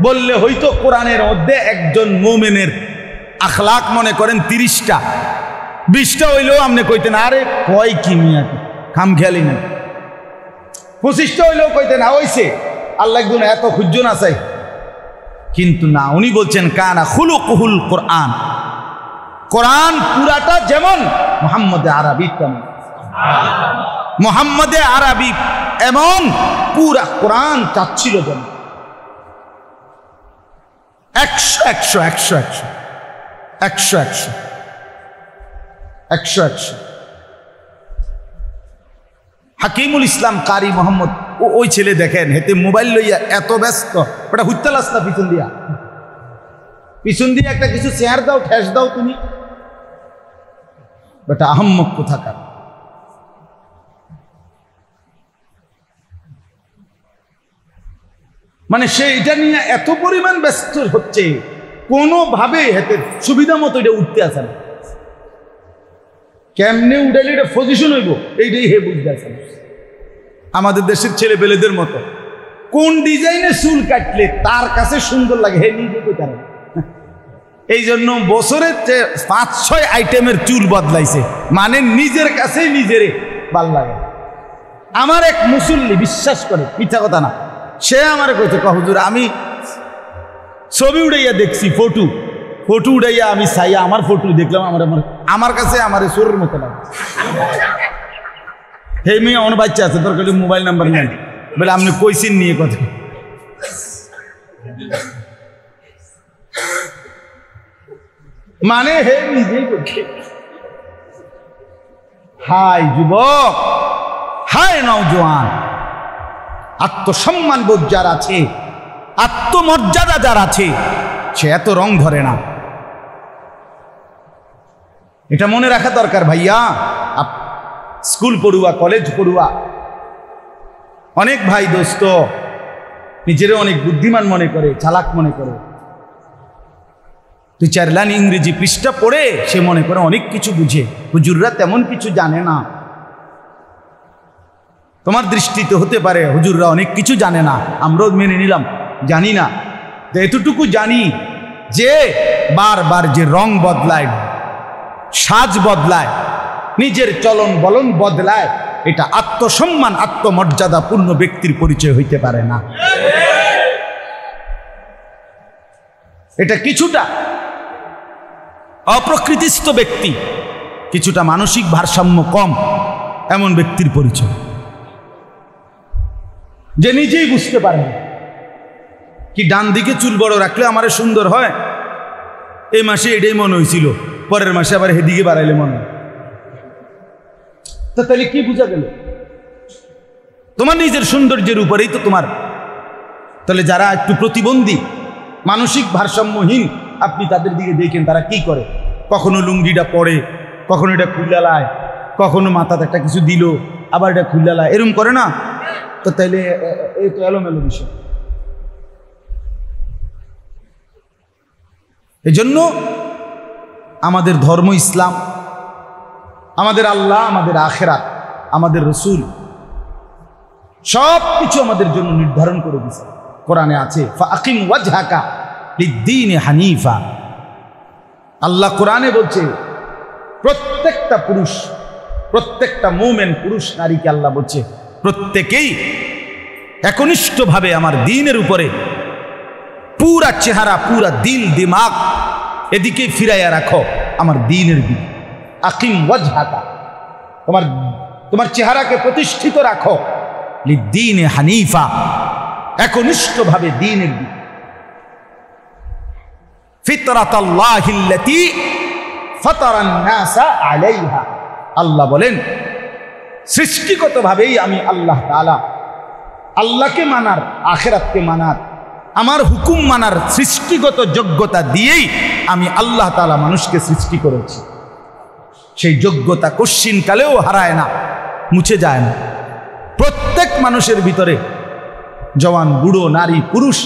বললে হয়তো কোরআনের মধ্যে একজন মুমিনের আখলাক মনে করেন 30টা 20টা হইলেও আপনি কইতেন আরে কয় কি মিয়া, খাম খেয়ালি না। 25টা হইলেও কইতেন হইছে, আল্লাহ একজন এত খুঁজজন আছে। কিন্তু না, উনি বলছেন কানা খুলুকুহুল কোরআন, কোরআন পুরাটা যেমন মুহাম্মদে আরবি তেমন, মুহাম্মদে আরবি এমন পুরা কোরআন চাচ্ছিল যেন 100 হাকিমুল ইসলাম কারি মোহাম্মদ, ওই ছেলে দেখেন হেতে মোবাইল লইয়া এত ব্যস্ত, ওটা হুত্তাল আসলা পিছন দিয়া একটা কিছু শেয়ার দাও, ঠেস দাও তুমি, বেটা আহম্মক কোথাকার। মানে সে এটা নিয়ে এত পরিমাণ ব্যস্ত হচ্ছে, কোনোভাবেই হেতে সুবিধা মতো এটা উঠতে আসে না। কেমনে উঠাইলে এটা পজিশন হইব এইটাই হে বুঝতে আসে না। আমাদের দেশের ছেলে পেলেদের মতো কোন ডিজাইনে চুল কাটলে তার কাছে সুন্দর লাগে হে নিজে করতে পারে। এই জন্য বছরের 5-6 আইটেমের চুল বদলাইছে, মানে নিজের কাছেই নিজেরে ভাল লাগে। আমার এক মুসল্লি বিশ্বাস করে, মিথ্যা কথা না, সে আমার কইছে হুজুর আমি ছবি উড়াইয়া দেখছি, ফটো উড়াইয়া আমি চাইয়া আমার ফটো দেখলাম, আমার কাছে আমার চোরের মতো লাগে। হে মেয়ে আমার বাচ্চা আছে, তোর কাছে মোবাইল নাম্বার নেন, বলে আপনি কইছেন নিয়ে কথা। মানে হে নিজেই করছে। হাই যুবক, হাই নওজোয়ান, আত্মসম্মান বোধ যার আছে, আত্মমর্যাদা যার আছে, সে এত রং ধরে না। এটা মনে রাখা দরকার ভাইয়া। স্কুল পড়ুয়া, কলেজ পড়ুয়া অনেক ভাই দোস্ত নিজেরে অনেক বুদ্ধিমান মনে করে, চালাক মনে করে। 2-4 লাইন ইংরেজি পৃষ্ঠা পড়ে সে মনে করে অনেক কিছু বুঝে। হুজুররা তেমন কিছু জানে না। তোমার দৃষ্টিতে হতে পারে হুজুররা অনেক কিছু জানে না, আমরাও মেনে নিলাম জানি না। তো এতটুকু জানি যে বারবার যে রং বদলায়, সাজ বদলায়, নিজের চলন বলন বদলায়, এটা আত্মসম্মান আত্মমর্যাদা পূর্ণ ব্যক্তির পরিচয় হইতে পারে না। এটা কিছুটা অপ্রকৃতিস্থ ব্যক্তি, কিছুটা মানসিক ভারসাম্য কম এমন ব্যক্তির পরিচয়, যে নিজেই বুঝতে পারে না কি ডান দিকে চুল বড় রাখলে আমারে সুন্দর হয়, এই মাসে এটাই মনে হয়েছিল, পরের মাসে আবার হেদিকে বাড়াইলে মনে হয়। তো তাহলে কি বোঝা গেল? তোমার নিজের সৌন্দর্যের উপরেই তো তোমার। তাহলে যারা একটু প্রতিবন্ধী, মানসিক ভারসাম্যহীন, আপনি তাদের দিকে দেখেন তারা কি করে। কখনো লুঙ্গিটা পরে, কখনো এটা খুল্লালায়, কখনো মাথাতে একটা কিছু দিল, আবার এটা খুল্লালায়, এরকম করে না? তো তাইলে এই তো এলোমেলো বিষয়। এই জন্য আমাদের ধর্ম ইসলাম, আমাদের আল্লাহ, আমাদের আখেরাত, আমাদের রসুল সব কিছু আমাদের জন্য নির্ধারণ করে দিয়েছে। কোরআনে আছে ফাকিম ওয়াজহাকা লিদ্দীন হানিফা। আল্লাহ কোরআনে বলছে প্রত্যেকটা পুরুষ, প্রত্যেকটা মুমিন পুরুষ নারীকে আল্লাহ বলছে প্রত্যেকেই একনিষ্ঠভাবে আমার দ্বীনের উপরে পুরা চেহারা, পুরা দিল দিমাগ এদিকে ফিরাইয়া রাখো আমার দ্বীনের দিকে। আকিম ওয়াজহাকা, তোমার চেহারাকে প্রতিষ্ঠিত রাখো লিদ্দীনে হানিফা, একনিষ্ঠভাবে দ্বীনের দিকে। ফিতরাতাল্লাহিল্লাতী ফাতারান নাসা আলাইহা। আল্লাহ বলেন সৃষ্টিগতভাবেই আমি আল্লাহ তাআলা আল্লাহকে মানার, আখিরাতকে মানার, আমার হুকুম মানার সৃষ্টিগত যোগ্যতা দিয়েই আমি আল্লাহ তাআলা মানুষকে সৃষ্টি করেছি। সেই যোগ্যতা কশ্চিন কালেও হারায় না, মুছে যায় না। প্রত্যেক মানুষের ভিতরে, জওয়ান, বুড়ো, নারী, পুরুষ,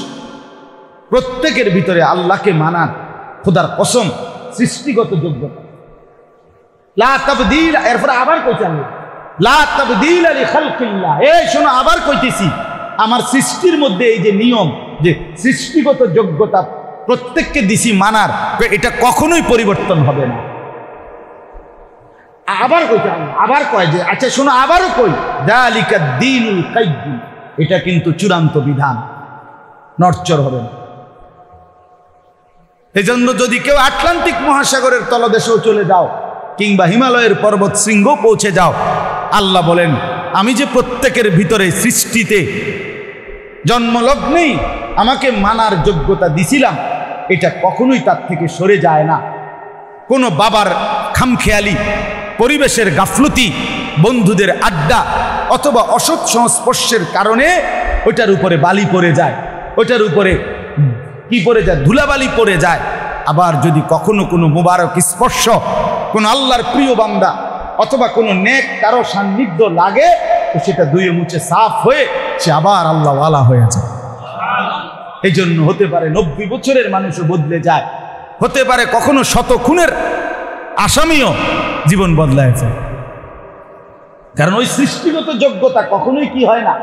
প্রত্যেকের ভিতরে আল্লাহকে মানার, খোদার কসম, সৃষ্টিগত যোগ্যতা। লা তাবদীল, এরপর আবার কইতে আল্লাহ লা তাবদীল লিখালকিল্লাহ। এই শোনো, আবার কইতেছি, আমার সৃষ্টির মধ্যে এই যে নিয়ম, যে সৃষ্টিগত যোগ্যতা প্রত্যেককে দিছি মানার, এটা কখনোই পরিবর্তন হবে না। আবার কইতে আবার কয় যে আচ্ছা শোনো, আবারও কই যালিকা দ্বীনুল কাইয়্যিম, এটা কিন্তু চূড়ান্ত বিধান, নড়চড় হবে না। এই জন্য যদি কেউ আটলান্টিক মহাসাগরের তলদেশেও চলে যাও কিংবা হিমালয়ের পর্বত শৃঙ্গ পৌঁছে যাও, আল্লাহ বলেন আমি যে প্রত্যেকের ভিতরে সৃষ্টিতে জন্মলগ্নেই আমাকে মানার যোগ্যতা দিছিলাম, এটা কখনোই তার থেকে সরে যায় না। কোনো বাবার খামখেয়ালি, পরিবেশের গাফলতি, বন্ধুদের আড্ডা অথবা অসৎ সংস্পর্শের কারণে ওইটার উপরে বালি পড়ে যায়, ওইটার উপরে কি পড়ে যায়, ধুলাবালি পড়ে যায়। আবার যদি কখনো কোনো মুবারক স্পর্শ, কোনো আল্লাহর প্রিয় বান্দা অথবা কোনো নেক কারো সান্নিধ্য লাগে, তো সেটা ধুয়ে মুছে সাফ হয়ে সে আবার আল্লাহওয়ালা হয়ে যায়। এই জন্য হতে পারে 90 বছরের মানুষও বদলে যায়, হতে পারে কখনো 100 খুনের আসামিও জীবন বদলায়ছে, কারণ ওই সৃষ্টিগত যোগ্যতা কখনোই কি হয় না।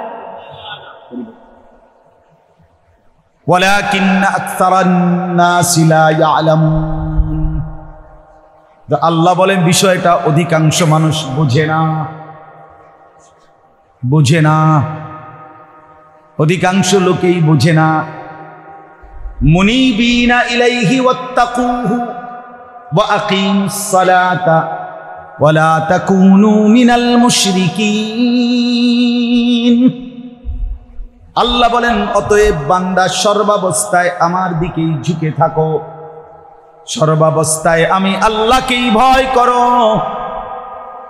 ওয়ালাকিন্না আকসারান নাসি লা ইয়ালামুন, আল্লাহ বলেন বিষয়টা অধিকাংশ মানুষ বোঝে না, বোঝে না, অধিকাংশ লোকেই বোঝে না। মুনিবিনা ইলাইহি ওয়াত্তাকুহু ওয়া আকিমুস সালাতা ওয়া লা তাকুনু মিনাল মুশরিকিন। আল্লাহ বলেন অতএব বান্দা সর্বাবস্থায় আমার দিকেই ঝুঁকে থাকো, সর্বাবস্থায় আমি আল্লাহকেই ভয় করো,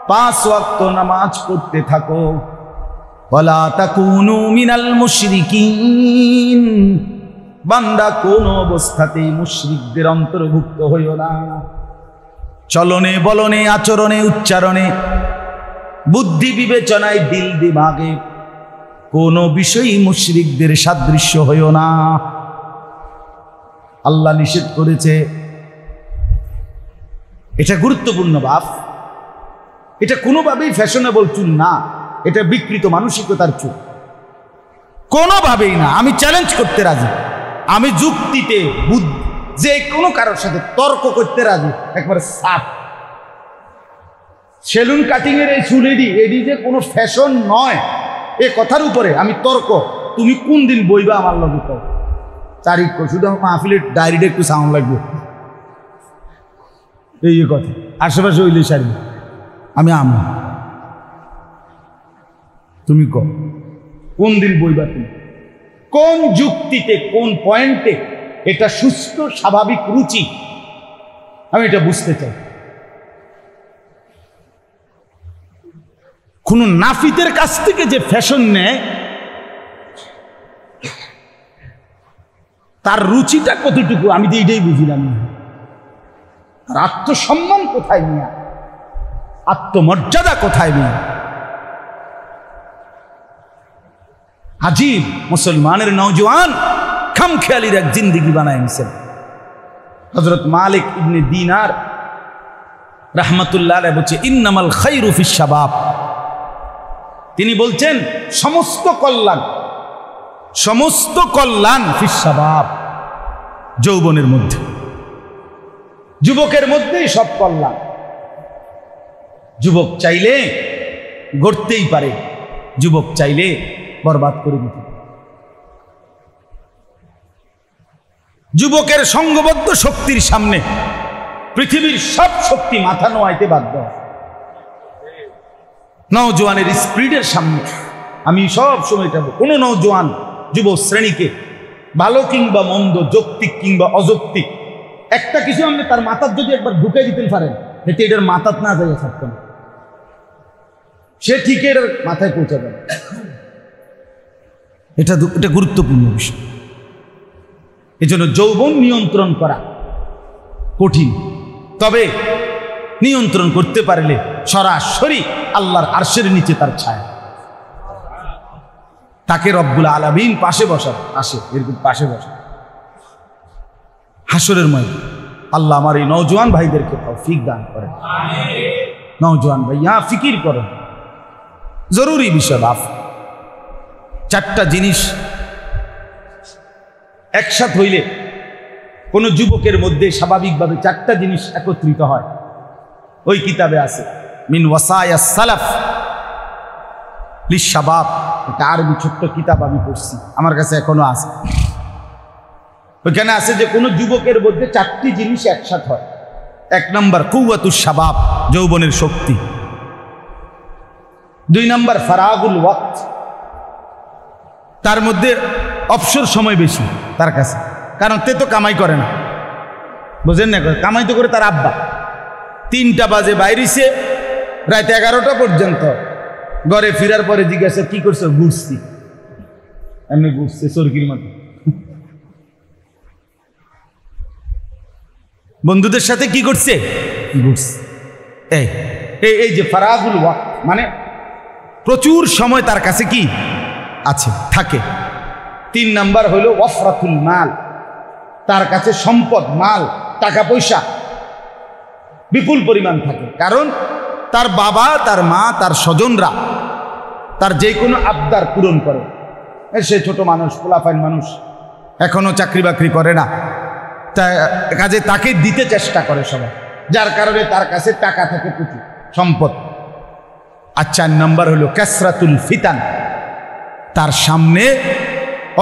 5 ওয়াক্ত নামাজ পড়তে থাকো, ওয়ালা তাকুনু মিনাল মুশরিকিন, বান্দা কোন অবস্থাতেই মুশরিকদের অন্তর্ভুক্ত হইও না। চলনে বলনে আচরণে উচ্চারণে বুদ্ধি বিবেচনায় দিল দিমাগে কোন বিষয়ই মুশরিকদের সাদৃশ্য হইও না। আল্লাহ নিষেধ করেছে, এটা গুরুত্বপূর্ণ বাপ, এটা কোনোভাবেই ফ্যাশনেবল চুল না, এটা বিকৃত মানসিকতার চুল, কোনোভাবেই না। আমি চ্যালেঞ্জ করতে রাজি, আমি যুক্তিতে যে কোনো কারোর সাথে তর্ক করতে রাজি, একবারে সাফ। সেলুন কাটিং এর এই চুল এডি যে কোনো ফ্যাশন নয়, এ কথার উপরে আমি তর্ক। তুমি কোন দিন বইবা আমার লগে তো তারিখ, শুধু আমার মাহফিলের ডায়েরিটা একটু সাউন্ড লাগবে, এই কথা আশেপাশে হইলে সারি আমি আম, তুমি কোন দিন বইবা, তুমি কোন যুক্তিতে কোন পয়েন্টে এটা সুস্থ স্বাভাবিক রুচি, আমি এটা বুঝতে চাই। কোন নাফিতের কাছ থেকে যে ফ্যাশন নেয় তার রুচিটা কতটুকু আমি তো এইটাই বুঝিলাম। আর আত্মসম্মান কোথায় নিয়ে, আত্মমর্যাদা কোথায় নিয়ে? আজীব মুসলমানের নওজোয়ান খামখেয়ালির এক জিন্দিগি বানায় নিছেন। হযরত মালিক ইবনে দিনার রাহমাতুল্লাহ আলাইহি বলছে ইন্নামাল খায়রু ফিশ শাবাব, তিনি বলছেন সমস্ত কল্যাণ ফিশ শাবাব, যৌবনের মধ্যে, যুবকের মধ্যেই সব কল্যাণ। যুবক চাইলে গড়তেই পারে, যুবক চাইলে বরবাদ করে দিতে। যুবকের সংঘবদ্ধ শক্তির সামনে পৃথিবীর সব শক্তি মাথা নোয়াইতে বাধ্য। নওজোয়ানের স্পিরিটের সামনে আমি সব সময় যাব, কোনো নওজোয়ান যুব শ্রেণীকে ভালো কিংবা মন্দ, যৌক্তিক কিংবা অযৌক্তিক একটা কিছু আপনি তার মাথার যদি একবার ঢুকে দিতে পারেন, এতে এটার মাথাত না যাইয়া থাকতো না, সে ঠিক এটার মাথায় পৌঁছে যাবে। এটা গুরুত্বপূর্ণ বিষয়। এজন্য যৌবন নিয়ন্ত্রণ করা কঠিন, তবে নিয়ন্ত্রণ করতে পারলে সরাসরি আল্লাহর আরশের নিচে তার ছায়া, তাকে রব্বুল আলামিন পাশে বসাবে, এরকম পাশে বসাবে হাসরের ময়দানে। আল্লাহ আমার এই নওজোয়ান ভাইদেরকে তৌফিক দান করেন। নওজোয়ান ভাইয়া ফিকির করেন, জরুরি বিষয় বাপ। 4টা জিনিস একসাথে হইলে কোন যুবকের মধ্যে স্বাভাবিকভাবে 4টা জিনিস একত্রিত হয়। ওই কিতাবে আছে মিন ওয়াসায়াস সালাফ লিশ-শাবাব, এটা আরবি ছোট্ট কিতাব আমি পড়ছি, আমার কাছে এখনো আছে। ওইখানে আছে যে কোন যুবকের মধ্যে 4টি জিনিস একসাথে হয়। 1 নম্বর কুওয়াতুশ শাবাব, যৌবনের শক্তি। 2 নম্বর ফারাগুল ওয়াক্ত, তার মধ্যে অবসর সময় বেশি তার কাছে, কারণ তে তো কামাই করে না, বুঝেন না, কামাই তো করে তার আব্বা। 3টা বাজে বাইরেছে, রাত 11টা পর্যন্ত, ঘরে ফিরার পরে জিজ্ঞাসা কি করছো, ঘুরছি। এমনি ঘুরছে চরকির মতো, বন্ধুদের সাথে কি করছে, ঘুরছে। এই যে ফারাগুল ওয়াক্ত মানে প্রচুর সময় তার কাছে কি আছে, থাকে। 3 নাম্বার হলো ওয়াফরাতুল মাল, তার কাছে সম্পদ, মাল, টাকা পয়সা বিপুল পরিমাণ থাকে। কারণ তার বাবা, তার মা, তার স্বজনরা তার যে কোনো আবদার পূরণ করে। সে ছোট মানুষ, পোলাপাইন মানুষ, এখনো চাকরি বাকরি করে না, কাজে তাকে দিতে চেষ্টা করে সবাই, যার কারণে তার কাছে টাকা থাকে, প্রচুর সম্পদ। আর 4 নাম্বার হলো কাসরাতুল ফিতান, তার সামনে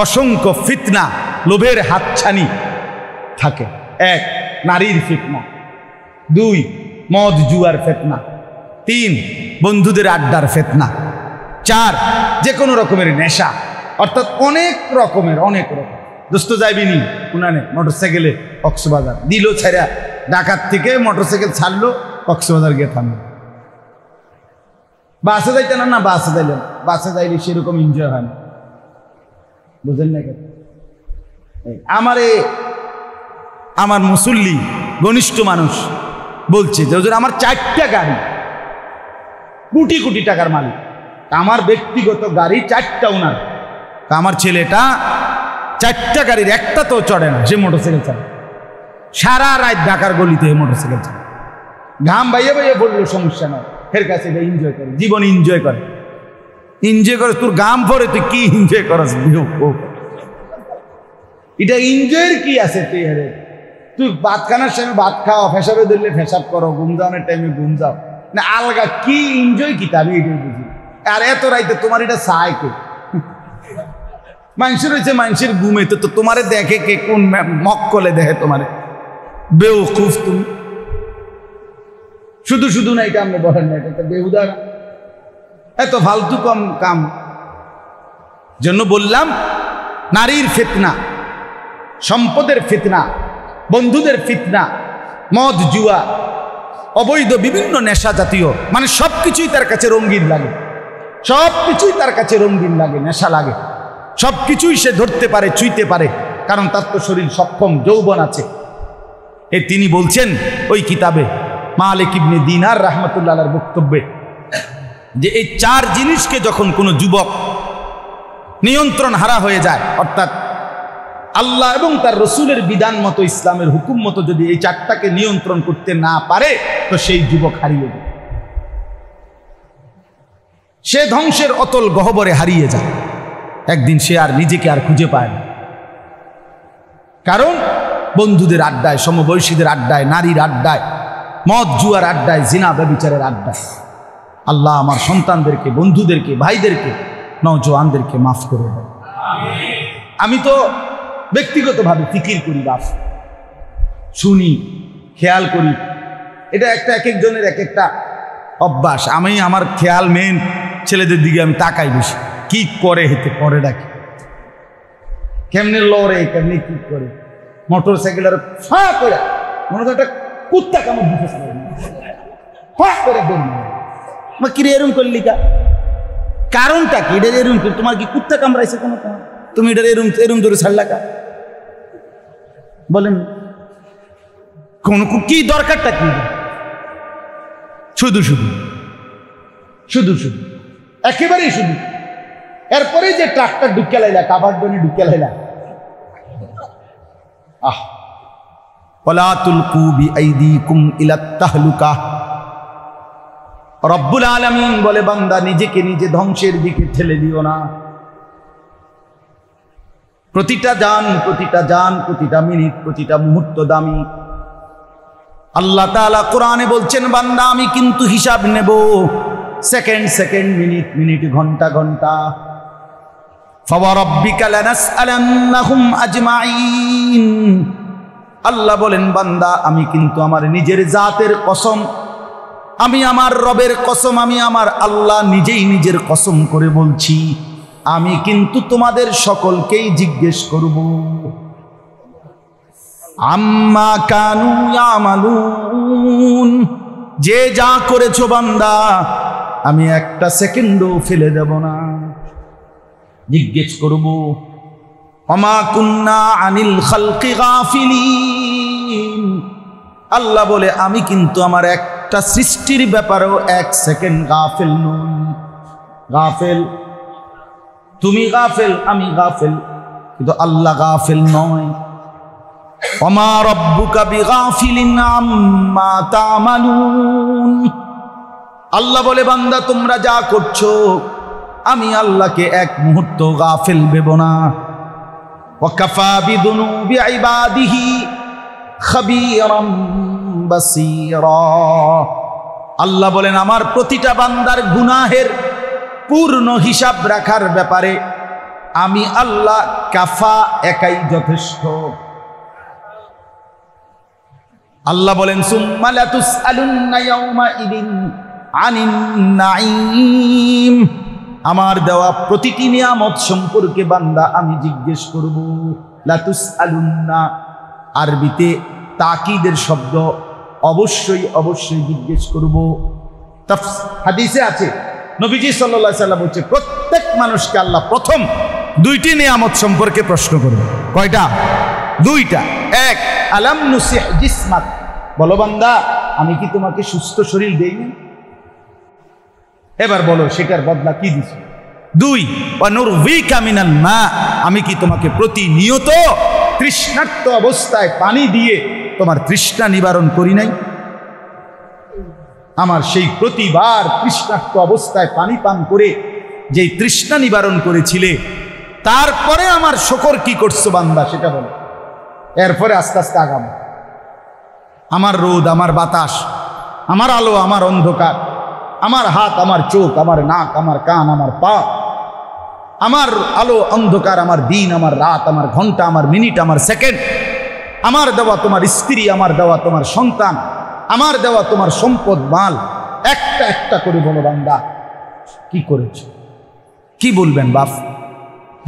অসংখ্য ফিতনা, লোভের হাতছানি থাকে। 1 নারীর ফিতনা, 2 মদ জুয়ার ফিতনা, 3 বন্ধুদের আড্ডার ফিতনা, 4 যে কোনো রকমের নেশা, অর্থাৎ অনেক রকম দোস্ত যাইবিনি উনানে মোটরসাইকেলে কক্সবাজার দিল, ছেড়া ঢাকার থেকে মোটরসাইকেল ছাড়লো, কক্সবাজার গিয়ে থামলো। বাসে যাইতে না, বাসে যাইলেন, বাসে যাইলে সেরকম এনজয় হয় না, বুঝেন না? আমার মুসল্লি ঘনিষ্ঠ মানুষ বলছে যে হুজুর আমার 4টা গাড়ি, কোটি কোটি টাকার মালিক, আমার ব্যক্তিগত গাড়ি 4টা ওনার, আমার ছেলেটা 4টা গাড়ির একটা তো চড়ে না, সে মোটরসাইকেল চালায়, সারা রাত ঢাকার গলিতে মোটরসাইকেল চালায়, ঘাম বাইয়ে বাইয়ে পড়লো, সমস্যা নয়, এর কাছে এনজয় করে, জীবন এনজয় করে। তোর ঘাম পরে তুই কি এনজয় করস? এটা এনজয়ের কি আছে? তুই ভাত খানার সময় ভাত খাও, ফেসাবে ধরলে ফেসাব করো, ঘুম যাওয়ানোর টাইমে ঘুম যাও না, আলগা কি এনজয় কি? আমি এটাই বুঝি। আর এত রাইতে তোমার এটা চায় কে? মানুষের হয়েছে মানুষের ঘুমে, তো তোমারে দেখে কে? কোন মক্কলে দেখে তোমারে? বেউকুফ তুমি। শুধু শুধু না, এটা আপনি বলেন না, এটা বেহুদা, এত ফালতু কম কাম। জন্য বললাম নারীর ফিতনা, সম্পদের ফিতনা, বন্ধুদের ফিতনা, মদ জুয়া, অবৈধ বিভিন্ন নেশা জাতীয়, মানে সবকিছুই তার কাছে রঙিন লাগে, সবকিছুই তার কাছে রঙিন লাগে, নেশা লাগে, সবকিছুই সে ধরতে পারে, ছুঁইতে পারে, কারণ তার তো শরীর সক্ষম, যৌবন আছে। তিনি বলছেন ওই কিতাবে মালিক ইবনে দিনার রাহমাতুল্লাহ আলাইহির বক্তব্যে যে এই 4 জিনিসকে যখন কোনো যুবক নিয়ন্ত্রণ হারা হয়ে যায়, অর্থাৎ আল্লাহ এবং তার রসুলের বিধান মতো, ইসলামের হুকুম মতো যদি এই 4টাকে নিয়ন্ত্রণ করতে না পারে, তো সেই যুবক হারিয়ে যায়, সে ধ্বংসের অতল গহ্বরে হারিয়ে যায়। একদিন সে আর নিজেকে আর খুঁজে পায় না, কারণ বন্ধুদের আড্ডায়, সমবয়সীদের আড্ডায়, নারীর আড্ডায়, মদ জুয়ার আড্ডায়, জিনা ব্যভিচারের আড্ডায়। আল্লাহ আমার সন্তানদেরকে, বন্ধুদেরকে, ভাইদেরকে, নওজোয়ানদেরকে মাফ করে দেয়। আমি তো ব্যক্তিগতভাবে ফিকির করি, বাপ শুনি, খেয়াল করি, এটা একটা এক একজনের এক একটা অভ্যাস। আমি আমার খেয়াল মেন ছেলেদের দিকে আমি তাকাই বেশি, কি করে হেতে করে ডাকি, কেমনে লড়ে, কেমনি কি করে, মোটর সাইকেলের ফা করে মনে হয় একটা কুত্তা কামড় দিতে ফা করে কিরে এরম করলি কা? কারণটা কি? এটা এরম, তোমার কি কুত্তা কামড়াইছে কোনো? তুমি এটা এরম এরম ধরে ছাড়লা কা? বলেন কোন কি দরকারটা কি? শুধু শুধু শুধু শুধু একেবারেই শুধু। এরপরে যে ট্রাকটা ঢুকে লাইলা, কাবার দনে ঢুকে লাইলা, ওয়ালা তুলকু বিআইদিকুম ইলাত তাহলুকা। রব্বুল আলামিন বলে, বান্দা নিজেকে নিজে ধ্বংসের দিকে ঠেলে দিও না। প্রতিটা জান, প্রতিটা মিনিট, প্রতিটা মুহূর্ত দামি। আল্লাহ তাআলা কোরআনে বলছেন, বান্দা আমি কিন্তু হিসাব নেব, সেকেন্ড সেকেন্ড, মিনিট মিনিট, ঘন্টা ঘন্টা। ফাওয়ারাব্বিকা লানাসআলান্নাহুম আজমাইন। আল্লাহ বলেন, বান্দা আমি কিন্তু আমার নিজের জাতের কসম, আমি আমার রবের কসম, আমি আমার আল্লাহ নিজেই নিজের কসম করে বলছি, আমি কিন্তু তোমাদের সকলকেই জিজ্ঞেস করব। আম্মা কানু ইয়ামালুন, যে যা করেছো বান্দা আমি একটা সেকেন্ডও ফেলে দেব না, জিজ্ঞেস করব। ওমা কুন্না আনিল খালকি গাফিলিন। আল্লাহ বলে, আমি কিন্তু আমার একটা সৃষ্টির ব্যাপারেও 1 সেকেন্ড গাফেল নই। গাফেল তুমি, গাফেল আমি, গাফেল কিন্তু আল্লাহ গাফিল নয়। ওমা রাব্বুকা বিগাফিলিন আম্মা তা'মালুন। আল্লাহ বলে, বান্দা তোমরা যা করছো আমি আল্লাহকে এক মুহূর্ত গাফিল ভেব না। ওয়া কাফা বিদুনুবি ইবাদিহি খাবীরাম বাসীরা। আল্লাহ বলেন, আমার প্রতিটা বান্দার গুনাহের পূর্ণ হিসাব রাখার ব্যাপারে আমি আল্লাহ কাফা একাই যথেষ্ট। আল্লাহ বলেন, সুম্মা লাতুসআলুন্না ইয়াওমাইদিন আনিন নাঈম। আমার দেওয়া প্রতিটি নিয়ামত সম্পর্কে বান্দা আমি জিজ্ঞেস করব। লাতুসআলুন্না আরবিতে তাকিদের শব্দ, অবশ্যই অবশ্যই জিজ্ঞেস করব। হাদিসে আছে নবীজি সাল্লাল্লাহু আলাইহি সাল্লাম বলছে, প্রত্যেক মানুষকে আল্লাহ প্রথম দুইটি নিয়ামত সম্পর্কে প্রশ্ন করবে। কয়টা? দুইটা। এক, আলাম নুসিহ জিসমাক, বলো বান্দা আমি কি তোমাকে সুস্থ শরীর দেইনি? এবার বলো সেটার বদলা কি দিছি? দুই, ওয়া নুরযিকা মিনাল মা, আমি কি তোমাকে প্রতিনিয়ত তৃষ্ণার্ত অবস্থায় পানি দিয়ে তোমার তৃষ্ণা নিবারণ করি নাই? আমার সেই প্রতিবার তৃষ্ণার্ত অবস্থায় পানি পান করে যেই তৃষ্ণা নিবারণ করেছিলে, তারপরে আমার শুকর কি করছো বান্দা সেটা বলো। এরপরে আস্তে আস্তে আগামো। আমার রোদ, আমার বাতাস, আমার আলো, আমার অন্ধকার, আমার হাত, আমার চোখ, আমার নাক, আমার কান, আমার পা, আমার আলো অন্ধকার, আমার দিন, আমার রাত, আমার ঘন্টা, আমার মিনিট, আমার সেকেন্ড, আমার দেওয়া তোমার স্ত্রী, আমার দেওয়া তোমার সন্তান, আমার দেওয়া তোমার সম্পদ মাল, একটা একটা করে বলো বান্দা কি করেছো? কি বলবেন বাপ?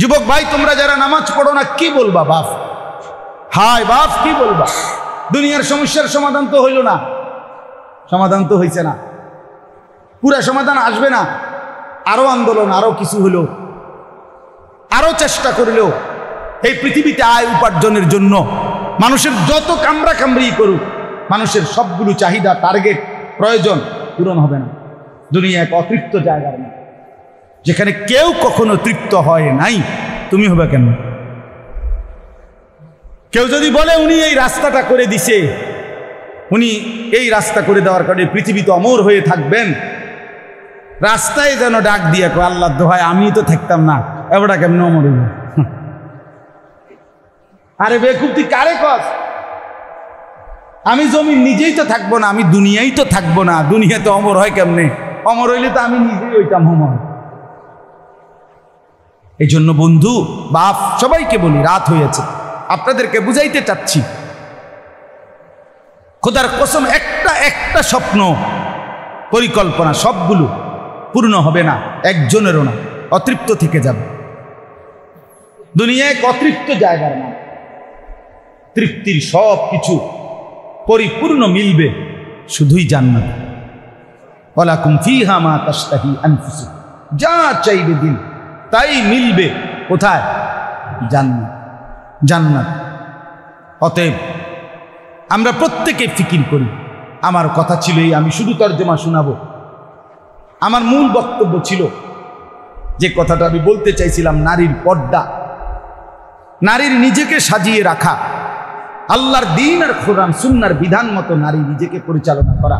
যুবক ভাই, তোমরা যারা নামাজ পড়ো না, কি বলবা বাপ? হায় বাপ, কি বলবা? দুনিয়ার সমস্যার সমাধান তো হইল না, সমাধান তো হয়েছে না, পুরা সমাধান আসবে না। আরো আন্দোলন, আরো কিছু হলো, আরো চেষ্টা করলেও এই পৃথিবীতে আয় উপার্জনের জন্য মানুষের যত কামড়া কামড়ি করুক, মানুষের সবগুলো চাহিদা, টার্গেট, প্রয়োজন পূরণ হবে না। দুনিয়া এক অতৃপ্ত জায়গার না, যেখানে কেউ কখনো তৃপ্ত হয় নাই। তুমি হবে কেন? কেউ যদি বলে উনি এই রাস্তাটা করে দিছে, উনি এই রাস্তা করে দেওয়ার কারণে পৃথিবীতে অমর হয়ে থাকবেন, রাস্তায় যেন ডাক দিয়ে আল্লাহ দোহাই আমি তো থাকতাম না, এবারটা কেমন অমর হইব? আরে বেকুব, তুই কারে কস? আমি জমি নিজেই তো থাকবো না, আমি দুনিয়াই তো থাকবো না, দুনিয়াতে অমর হয় কেমনে? অমর হইলে তো আমি নিজেই হইতাম অমর। এই জন্য বন্ধু, বাপ, সবাইকে বলি, রাত হয়েছে, আপনাদেরকে বুঝাইতে চাচ্ছি, খোদার কসম, একটা একটা স্বপ্ন, পরিকল্পনা সবগুলো পূর্ণ হবে না, একজনেরও না, অতৃপ্ত থেকে যাবে। দুনিয়া এক অতৃপ্ত জায়গার নাম। তৃপ্তির সব কিছু পরিপূর্ণ মিলবে শুধুই জান্নাত। ওয়ালাকুম ফিহা মা তাশতাহি আনফুসুকুম, যা চাইবে দিল তাই মিলবে। কোথায়? জান্নাত, জান্নাত। অতএব আমরা প্রত্যেকে ফিকির করি। আমার কথা ছিল এই, আমি শুধু তর্জমা শোনাবো। আমার মূল বক্তব্য ছিল যে কথাটা আমি বলতে চাইছিলাম, নারীর পর্দা, নারীর নিজেকে সাজিয়ে রাখা, আল্লাহর দ্বীন আর কোরআন সুন্নাহর বিধান মতো নারী নিজেকে পরিচালনা করা।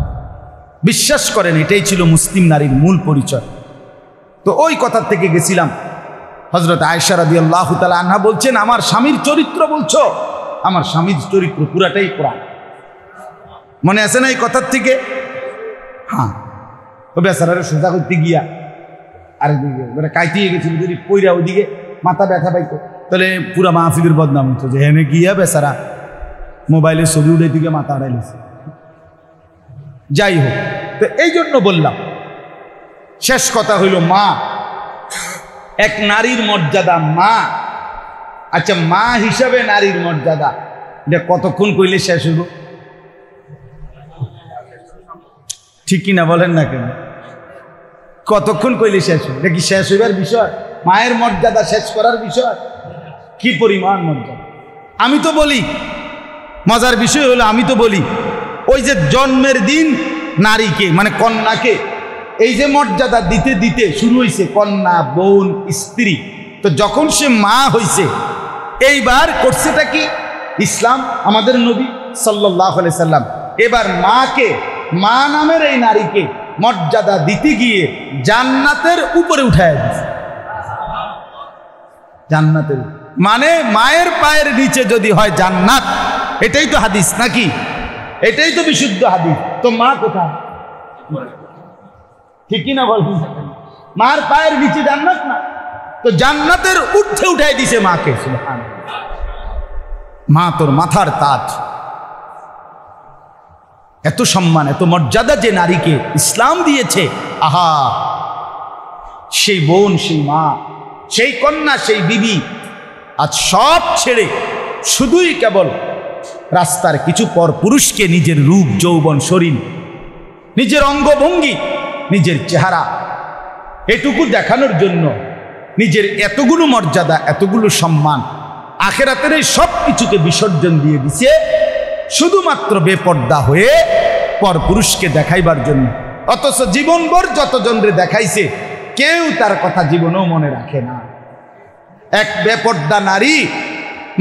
বিশ্বাস করেন এটাই ছিল মুসলিম নারীর মূল পরিচয়। তো ওই কথা থেকে গেছিলাম, হযরত আয়েশা রাদিয়াল্লাহু তাআলা আনহা বলছেন, আমার স্বামীর চরিত্র বলছো? আমার স্বামীর চরিত্র পুরাটাই কোরআন। মনে আছে না এই কথার থেকে? হ্যাঁ, ও বেচারারে সোজা করতে গিয়া আরেকদিকে কাইতিয়ে গেছিল, যদি পইরা ওইদিকে মাথা ব্যথা পাইতো, তাহলে পুরা মাহফিলের বদনাম হতো যে হেনে গিয়া বেচারা মোবাইলের ছবি উঠে দিকে মাথা আড়াইলেছে। যাই হোক, তো এই জন্য বললাম, শেষ কথা হইল মা, এক নারীর মর্যাদা মা। আচ্ছা, মা হিসাবে নারীর মর্যাদা এটা কতক্ষণ কইলে শেষ হইব? ঠিক কিনা বলেন না কেন? কতক্ষণ কইলে শেষ হইব? এটা কি শেষ হইবার বিষয়? মায়ের মর্যাদা শেষ করার বিষয়? কি পরিমাণ মর্যাদা! আমি তো বলি, মজার বিষয় হলো, আমি তো বলি ওই যে জন্মের দিন নারীকে মানে কন্যাকে এই যে মর্যাদা দিতে দিতে শুরু হয়েছে, কন্যা, বোন, স্ত্রী, তো যখন সে মা হয়েছে এইবার করছেটা কি? ইসলাম, আমাদের নবী সাল্লাল্লাহু আলাইহি সাল্লাম এবার মাকে, মা নামের এই নারীকে মর্যাদা দিতে গিয়ে জান্নাতের উপরে উঠায় দিয়েছে। জান্নাতের মানে মায়ের পায়ের নিচে যদি হয় জান্নাত, এটাই তো হাদিস নাকি? এটাই তো বিশুদ্ধ হাদিস। তো মা কোথায়? ঠিকই না বলুন? মার পায়ের নিচে জান্নাত না, তো জান্নাতের উঠে উঠাই দিছে মাকে। সুবহানাল্লাহ। মা তোর মাথার তাজ। এত সম্মান, এত মর্যাদা যে নারীকে ইসলাম দিয়েছে, আহা, সেই বোন, সেই মা, সেই কন্যা, সেই বিবি আজ সব ছেড়ে শুধুই কেবল রাস্তার কিছু পর পুরুষকে নিজের রূপ, যৌবন, শরীর, নিজের অঙ্গভঙ্গি, নিজের চেহারা এটুকু দেখানোর জন্য নিজের এতগুলো মর্যাদা, এতগুলো সম্মান, আখেরাতের এই সব কিছুকে বিসর্জন দিয়ে দিছে শুধুমাত্র বেপর্দা হয়ে পর পুরুষকে দেখাইবার জন্য। অথচ জীবনভর যতজনরে দেখাইছে কেউ তার কথা জীবনেও মনে রাখে না। এক বেপর্দা নারী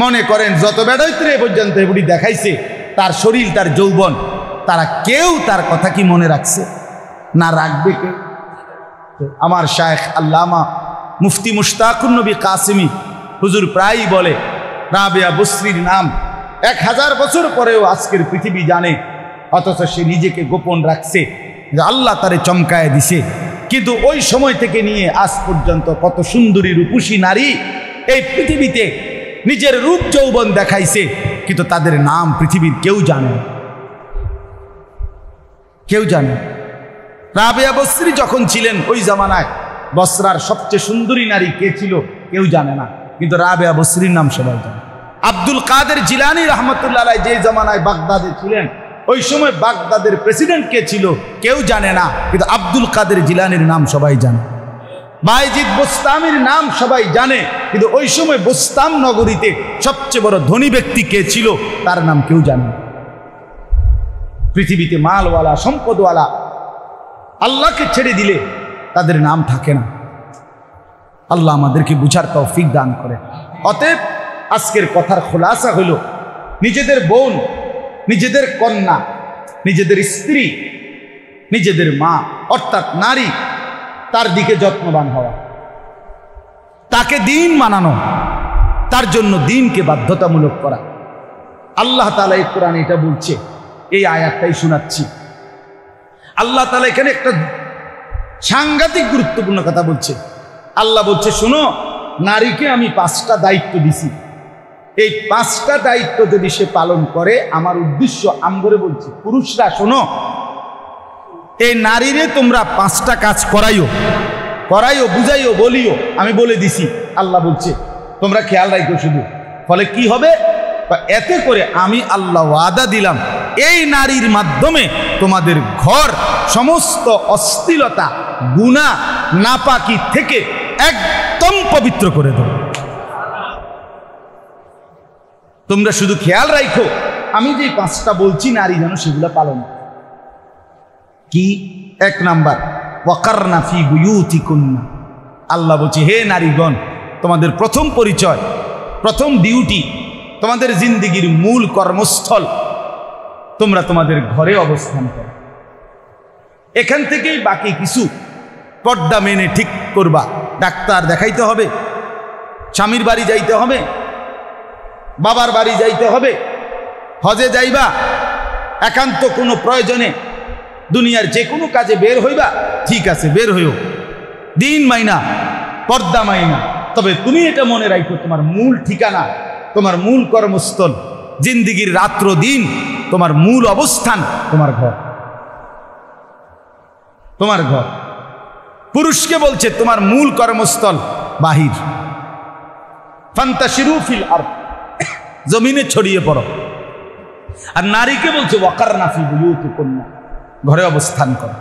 মনে করেন যত বেড়াইতে পর্যন্ত এগুলি দেখাইছে, তার শরীর, তার যৌবন, তারা কেউ তার কথা কি মনে রাখছে? না রাখবে কে? আমার শায়েখ আল্লামা মুফতি মুশতাকুন নবী কাসিমি হুজুর প্রায়ই বলে, রাবেয়া বসরির নাম 1000 বছর পরেও আজকের পৃথিবী জানে, অথচ সে নিজেকে গোপন রাখছে যে আল্লাহ তারে চমকায় দিছে। কিন্তু ওই সময় থেকে নিয়ে আজ পর্যন্ত কত সুন্দরী রূপসী নারী এই পৃথিবীতে নিজের রূপ যৌবন দেখাইছে, কিন্তু তাদের নাম পৃথিবীর কেউ জানে, কেউ জানে। রাবেয়া বসরি যখন ছিলেন ওই জামানায় বসরার সবচেয়ে সুন্দরী নারী কে ছিল কেউ জানে না, কিন্তু রাবেয়া বসরির নাম সবাই জানে। আব্দুল কাদের জিলানী রহমতুল্লাহ আলাইহি যে জামানায় বাগদাদে ছিলেন, ওই সময় বাগদাদের প্রেসিডেন্ট কে ছিল কেউ জানে না, কিন্তু আব্দুল কাদের জিলানীর নাম সবাই জানে। বায়েজিদ বোস্তামির নাম সবাই জানে, কিন্তু ওই সময় বোস্তাম নগরীতে সবচেয়ে বড় ধনী ব্যক্তি কে ছিল তার নাম কেউ জানে না। পৃথিবীতে মালওয়ালা, সম্পদওয়ালা আল্লাহকে ছেড়ে দিলে তাদের নাম থাকে না। আল্লাহ আমাদেরকে বুঝার তৌফিক দান করে। অতএব আজকের কথার খোলাসা হলো, নিজেদের বোন, নিজেদের কন্যা, নিজেদের স্ত্রী, নিজেদের মা অর্থাৎ নারী, তার দিকে যত্নবান হওয়া, তাকে দিন মানানো, তার জন্য দিনকে বাধ্যতামূলক করা। আল্লাহ তাআলা এই কোরআনে এটা বলছে, এই আয়াতটাই শোনাচ্ছি। আল্লাহ তাআলা এখানে একটা সাংঘাতিক গুরুত্বপূর্ণ কথা বলছে। আল্লাহ বলছে, শোনো, নারীকে আমি 5টা দায়িত্ব দিছি, এই 5টা দায়িত্ব যদি সে পালন করে, আমার উদ্দেশ্য আমগরে বলছি, পুরুষরা শোনো, এই নারীরে তোমরা 5টা কাজ করাইও, বুঝাইও, বলিও, আমি বলে দিছি। আল্লাহ বলছে তোমরা খেয়াল রাখো শুধু। ফলে কি হবে? এতে করে আমি আল্লাহ ওয়াদা দিলাম, এই নারীর মাধ্যমে তোমাদের ঘর সমস্ত অশ্লীলতা, গুনাহ, নাপাকি থেকে একদম পবিত্র করে দেব। তোমরা শুধু খেয়াল রাখো, আমি যে 5টা বলছি নারী যেন সেগুলো পালন। কি? 1 নাম্বার, ওয়াকারনা ফি বুয়ুতিকুন্না। আল্লাহ বলছে, হে নারীগণ, তোমাদের প্রথম পরিচয়, প্রথম ডিউটি, তোমাদের জিন্দেগির মূল কর্মস্থল, তোমরা তোমাদের ঘরে অবস্থান করো। এখান থেকেই বাকি কিছু পর্দা মেনে ঠিক করবা। ডাক্তার দেখাইতে হবে, স্বামীর বাড়ি যাইতে হবে, বাবার বাড়ি যাইতে হবে, হজে যাইবা, একান্ত কোনো প্রয়োজনে দুনিয়ার যে কোনো কাজে বের হইবা, ঠিক আছে, বের হইও, দিন মাইনা, পর্দা মাইনা। তবে তুমি এটা মনে রাখো, তোমার মূল ঠিকানা, তোমার মূল কর্মস্থল, জিন্দিগির রাত্র দিন, তোমার মূল অবস্থান তোমার ঘর, তোমার ঘর। পুরুষকে বলছে তোমার মূল কর্মস্থল বাহির। ফান্তাশিরু ফিল আরদ, জমিনে ছড়িয়ে পড়ো। আর নারীকে বলছে ওয়াকারনা ফি বুয়ুতিকুন্না, ঘরে অবস্থান করো।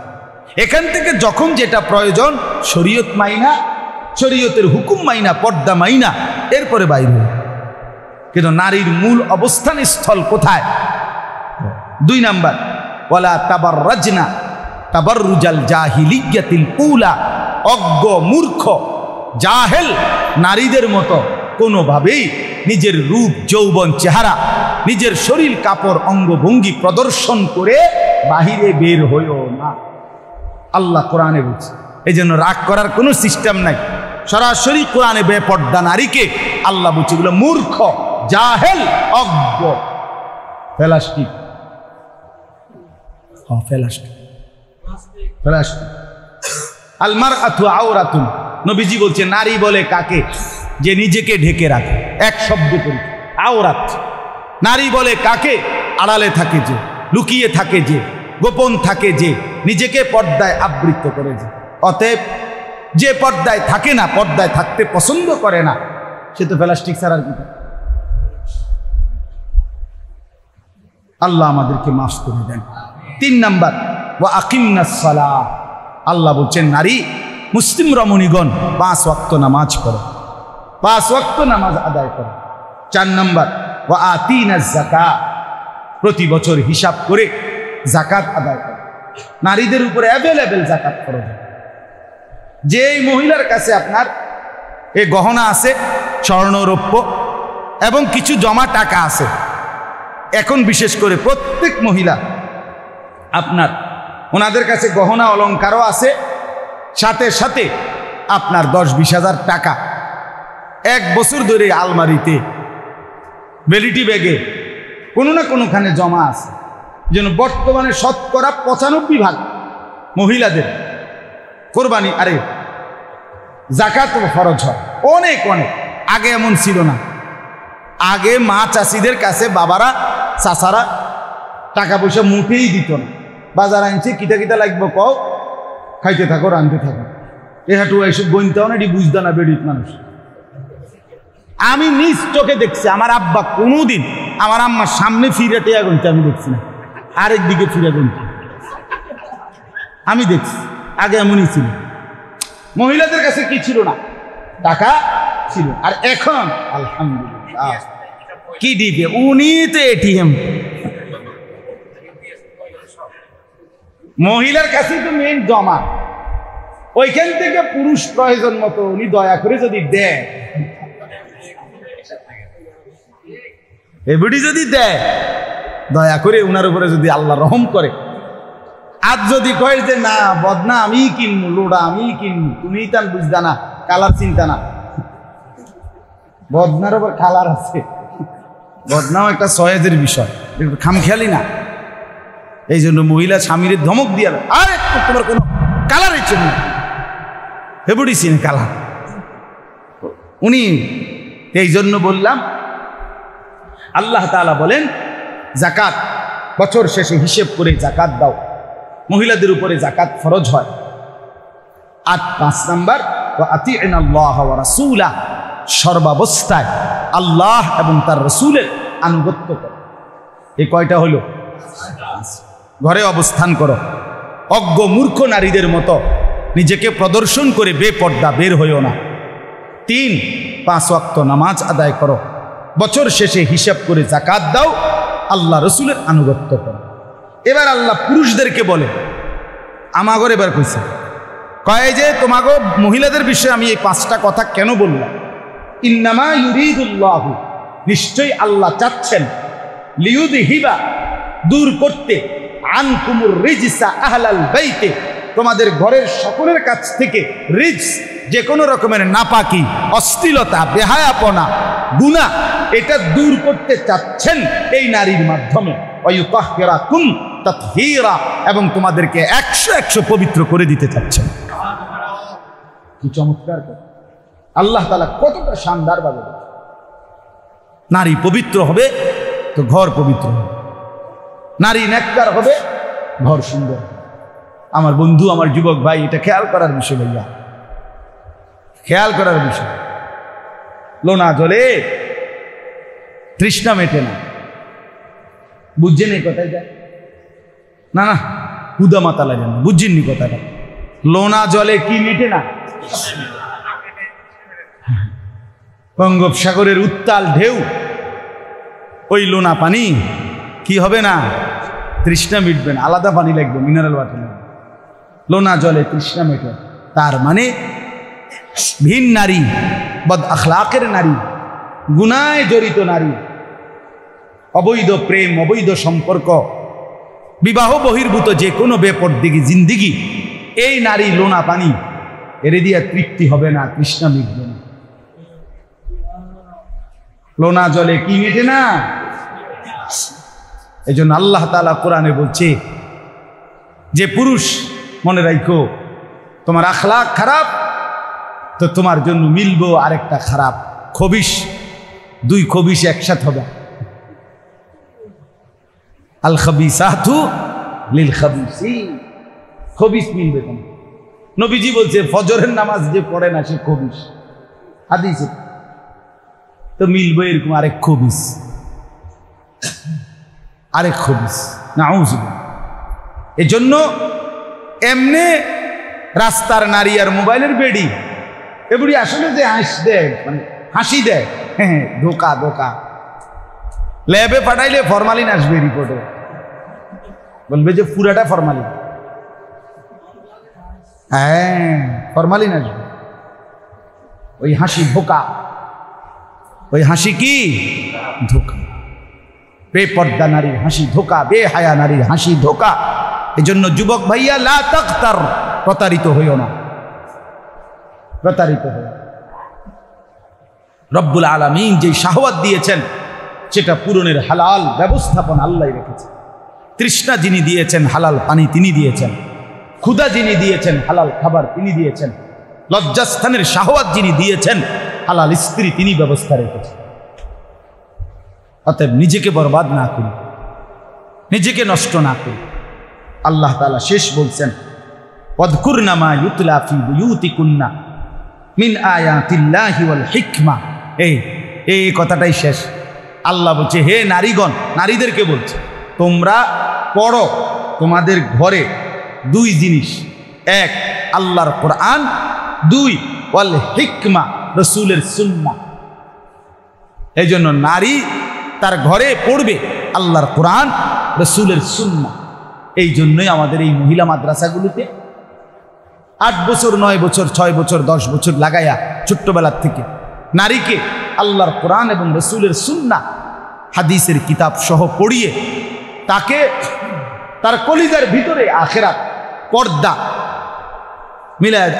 এখান থেকে যখন যেটা প্রয়োজন, শরীয়ত মাইনা, শরীয়তের হুকুম মাইনা, পর্দা মাইনা, এরপরে বাইরে। কিন্তু নারীর মূল অবস্থান স্থল কোথায়? 2 নাম্বার, ওয়ালা তাবাররাজনা তাবাররুজাল জাহিলিয়াতিল উলা। অজ্ঞ, মূর্খ, জাহেল নারীদের মতো কোনোভাবেই নিজের রূপ যৌবন চেহারা নিজের শরীর কাপড় অঙ্গভঙ্গি প্রদর্শন করে বাহিরে বের হইও না। আল্লাহ কোরআনে বলছে। এই জন্য রাগ করার কোনো সিস্টেম নাই। সরাসরি কোরআনে বেপর্দা নারীকে আল্লাহ বলছে এগুলো মূর্খ, জাহেল, অজ্ঞ। প্লাস্টিক, আল মারআতু আওরাতুন। নবীজি বলছে নারী বলে কাকে? যে নিজেকে ঢেকে রাখে। এক শব্দ করি আওরাত। নারী বলে কাকে? আড়ালে থাকে যে, লুকিয়ে থাকে যে, গোপন থাকে যে, নিজেকে পর্দায় আবৃত করে যে। অতএব যে পর্দায় থাকে না, পর্দায় থাকতে পছন্দ করে না, সে তো প্লাস্টিক ছাড়ার কি। আল্লাহ আমাদেরকে মাফ করে দেন। 3 নাম্বার, ওয়া আকিমনাস সালাহ। আল্লাহ বলছেন নারী মুসলিম রমণীগণ 5 ওয়াক্ত নামাজ পড়ো, 5 ওয়াক্ত নামাজ আদায় করো। 4 নাম্বার, ওয়া আতিনাজ যাকাত। প্রতি বছর হিসাব করে যাকাত আদায় করো। নারীদের উপরে অ্যাভেলেবেল যাকাত খরচ। যেই মহিলার কাছে আপনার এই গহনা আছে, স্বর্ণ রৌপ্য এবং কিছু জমা টাকা আছে, এখন বিশেষ করে প্রত্যেক মহিলা আপনার ওনাদের কাছে গহনা অলঙ্কারও আছে, সাথে সাথে আপনার 10-20 হাজার টাকা 1 বছর ধরে আলমারিতে ভ্যানিটি ব্যাগে কোনো না কোনোখানে জমা আছে। যেন বর্তমানে শতকরা 95% মহিলাদের কোরবানি আরে যাকাত ফরজ হয়। অনেক অনেক আগে এমন ছিল না। আগে মা চাষিদের কাছে বাবারা চাষারা টাকা পয়সা মুঠেই দিত না। বাজার আনছে, কিতা কিতা লাগবে কও, খাইতে থাকো, রাঁধতে থাকো। এহাটু এসব গণিতাও না, এটি বুঝতো না বেডিত মানুষ। আমি নিজ চোখে দেখছি আমার আব্বা কোনোদিন আমার আম্মার সামনে ফিরে টেয়া গুনতে আমি দেখছি না, আরেক দিকে ফিরে গুনতে আমি দেখছি। আগে এমনই ছিল। মহিলাদের কাছে কি ছিল না? টাকা ছিল। আর এখন আলহামদুলিল্লাহ কি দিবে, উনি তো এটিএম। মহিলার কাছে তো মেন জমা, ওইখান থেকে পুরুষ প্রয়োজন মতো উনি দয়া করে যদি দেয়, এবারে যদি দেয় দয়া করে উনার উপরে যদি আল্লাহ রহম করে। আর যদি কয় যে না বদনা আমি কিনবো, লোড়া আমি কিনবো, তুমি তান বুঝদা না, কালার চিন্তা না। বদনার উপর কালার আছে, বদনাও একটা সয়েজের বিষয়, খামখেয়ালি না। এই জন্য মহিলা স্বামীর ধমক দিয়ে আরে তোমার কোনো কালারের জন্য হেবুড়িছেন কালার। উনি এই জন্য বললাম আল্লাহ তাআলা বলেন যাকাত বছর শেষে হিসেব করে যাকাত দাও। মহিলাদের উপরে যাকাত ফরজ হয়। আর 5 নাম্বার, ওয়া আতি'নাল্লাহ ওয়া রাসূলাহ। সর্বাবস্থায় আল্লাহ এবং তার রাসূলের আনুগত্য করো। এই কয়টা হলো? ঘরে অবস্থান করো, অজ্ঞ মূর্খ নারীদের মতো নিজেকে প্রদর্শন করে বেপর্দা বের হইও না। 3, 5 ওয়াক্ত নামাজ আদায় করো, বছর শেষে হিসাব করে যাকাত দাও, আল্লাহ রসুলের আনুগত্য করো। এবার আল্লাহ পুরুষদেরকে বলে, আমাগর এবার কইছে কয় যে তোমাগো মহিলাদের বিষয়ে আমি এই 5টা কথা কেন বললাম। ইন্নামা ইউরিদুল্লাহু, নিশ্চয়ই আল্লাহ চাচ্ছেন, লিয়ুযহিবা, দূর করতে, আনকুমুর রিজসা আহলাল বাইতে, তোমাদের ঘরের সকলের কাছ থেকে রিজস, যে কোনো রকমের নাপাকি, অশ্লীলতা, বেহায়াপনা, গুনাহ, এটা দূর করতে চাচ্ছেন এই নারীর মাধ্যমে। ওয়ায়ুতাহহিরাকুম তাতহীরা, এবং তোমাদেরকে 100 পবিত্র করে দিতে চাচ্ছেন। কি চমৎকার কথা! আল্লাহ তাআলা কতটা শানদার ভাবে, নারী পবিত্র হবে তো ঘর পবিত্র হবে, নারী নেককার হবে ঘর সুন্দর। আমার বন্ধু, আমার যুবক ভাই, এটা খেয়াল করার বিষয় ভাইয়া, খেয়াল করার বিষয়। লোনা জলে তৃষ্ণা মেটে না, বুঝছেন এই কথাই? যায় না না, হুদা মাতা লাগে না, বুঝছেননি কথাটা? লোনা জলে কি মেটে না? বঙ্গোপসাগরের উত্তাল ঢেউ, ওই লোনা পানি কি হবে না? তৃষ্ণা মিটবে না, আলাদা পানি লাগবে, মিনারেল ওয়াটার লাগবে। লোনা জলে তৃষ্ণা মেটে, তার মানে ভিন নারী, বদ আখলাকের নারী, গুনায় জড়িত নারী, অবৈধ প্রেম, অবৈধ সম্পর্ক, বিবাহ বহির্ভূত যে কোনো বেপরদিগি জিন্দিগি, এই নারী লোনা পানি এর দিয়া তৃপ্তি হবে না, তৃষ্ণা মিটবে না। লোনা জলে কি মেটে না। এই জন্য আল্লাহ তাআলা কোরআনে বলছে যে পুরুষ মনে রাখো তোমার আখলাক খারাপ তো তোমার জন্য মিলবো আরেকটা খারাপ খবিশ, দুই খবিশ একসাথে হবে। আল খাবিসাতু লিল খাবিসিন, খবিশ মিলবে তোমার। নবীজি বলছে ফজরের নামাজ যে পড়ে না সে খবিশ, হাদিসে তো মিলবে এরকম আরেক খবিশ, আরেক খবিশ। নাউযুবিল্লাহ। এজন্য এমনে রাস্তার নারী আর মোবাইলের বেডি এগুলি আসলে যে হাসি দেয়, মানে হাসি দেয়, হ্যাঁ ধোকা ধোকা। ল্যাবে পাঠাইলে ফরমালিন আসবে, রিপোর্টে বলবে যে পুরাটা ফরমালিন, হ্যাঁ ফরমালিন আসবে। ওই হাসি ধোকা, ওই হাসি কি ধোকা। বেপর্দা নারীর হাসি ধোকা, বেহায়া নারীর হাসি ধোকা। এজন্য যুবক ভাইয়া লা তাগতার, প্রতারিত হইও না, প্রতারিত হইও। রব্বুল আলামিন যে শাহওয়াত দিয়েছেন সেটা পূরণের হালাল ব্যবস্থাপনা আল্লাহই রেখেছে। তৃষ্ণা যিনি দিয়েছেন হালাল পানি তিনি দিয়েছেন, ক্ষুধা যিনি দিয়েছেন হালাল খাবার তিনি দিয়েছেন, লজ্জাস্থানের শাহওয়াত যিনি দিয়েছেন হালাল স্ত্রী তিনি ব্যবস্থা রেখেছেন। অতএব নিজেকে বরবাদ না করি, নিজেকে নষ্ট না করি। আল্লাহ তাআলা শেষ বলছেন ওয়াযকুরনা মা ইউতলা ফি বুয়ুতিকুন্না মিন আয়াতিল্লাহি ওয়াল হিকমা। এই কথাটাই শেষ। আল্লাহ বলছে হে নারীগণ, নারীদেরকে বলছে তোমরা পড়ো তোমাদের ঘরে দুই জিনিস, এক আল্লাহর কোরআন, দুই ওয়াল হিকমা রাসূলের সুন্নাহ। এই জন্য নারী তার ঘরে পড়বে আল্লাহর কোরআন, রাসূলের সুন্নাহ। এই জন্যই আমাদের এই মহিলা মাদ্রাসাগুলোতে 8 বছর 9 বছর 6 বছর 10 বছর লাগাইয়া ছোট্টবেলার থেকে নারীকে আল্লাহর কোরআন এবং রাসূলের সুন্নাহ হাদিসের কিতাব সহ পড়িয়ে তাকে তার কলিজার ভিতরে আখিরাত পর্দা মিলায়।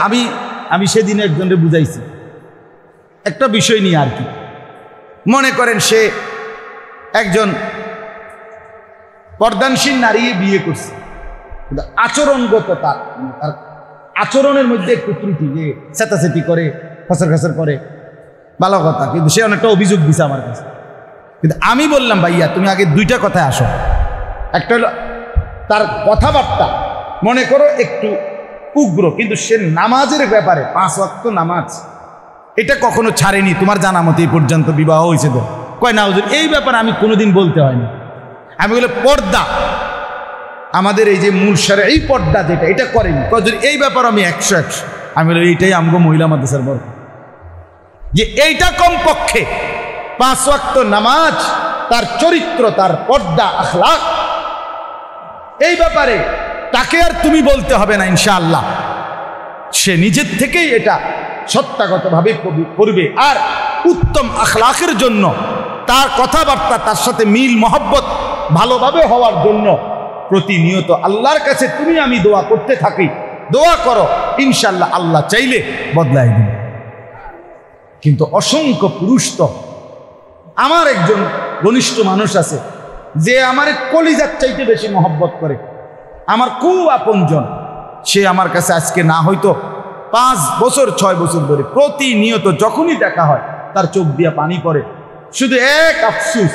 আমি সেদিন একজনকে বুঝাইছি একটা বিষয় নিয়ে আর কি। মনে করেন সে একজন পর্দানশীল নারী বিয়ে করছে, কিন্তু আচরণগত তার আচরণের মধ্যে একটু ত্রুটি, যে চেতাচেতি করে, খসর খসর করে, ভালো কথা, কিন্তু সে অনেকটা অভিযোগ দিছে আমার কাছে। কিন্তু আমি বললাম ভাইয়া তুমি আগে দুইটা কথায় আসো। একটা হলো তার কথাবার্তা মনে করো একটু উগ্র, কিন্তু সে নামাজের ব্যাপারে 5 ওয়াক্ত নামাজ এটা কখনো ছাড়েনি। তোমার জানা মতো এই পর্যন্ত বিবাহ হয়েছে তো কয় না হুজুর এই ব্যাপারে আমি কোনোদিন বলতে হয়নি। আমি বলে পর্দা আমাদের এই যে মূল সারে এই পর্দা যেটা এটা করেনি, এই ব্যাপার আমি 100 আমি বলি এইটাই আমগো মহিলা মাদ্রাসার বড়, যে এইটা কমপক্ষে 5 ওয়াক্ত নামাজ, তার চরিত্র, তার পর্দা আখলাক, এই ব্যাপারে তাকে আর তুমি বলতে হবে না ইনশাআল্লাহ। সে নিজের থেকেই এটা সত্তাগতভাবে করবে। আর উত্তম আখলাকের জন্য তার কথাবার্তা, তার সাথে মিল মহব্বত ভালোভাবে হওয়ার জন্য প্রতিনিয়ত আল্লাহর কাছে তুমি আমি দোয়া করতে থাকি। দোয়া করো, ইনশাআল্লাহ আল্লাহ চাইলে বদলাই দিবে। কিন্তু অসংখ্য পুরুষ তো, আমার একজন ঘনিষ্ঠ মানুষ আছে যে আমার কলিজার চাইতে বেশি মহব্বত করে, আমার খুব আপনজন। সে আমার কাছে আজকে না হয়তো 5 বছর 6 বছর ধরে প্রতিনিয়ত যখনই দেখা হয় তার চোখ দিয়ে পানি পড়ে। শুধু এক আফসোস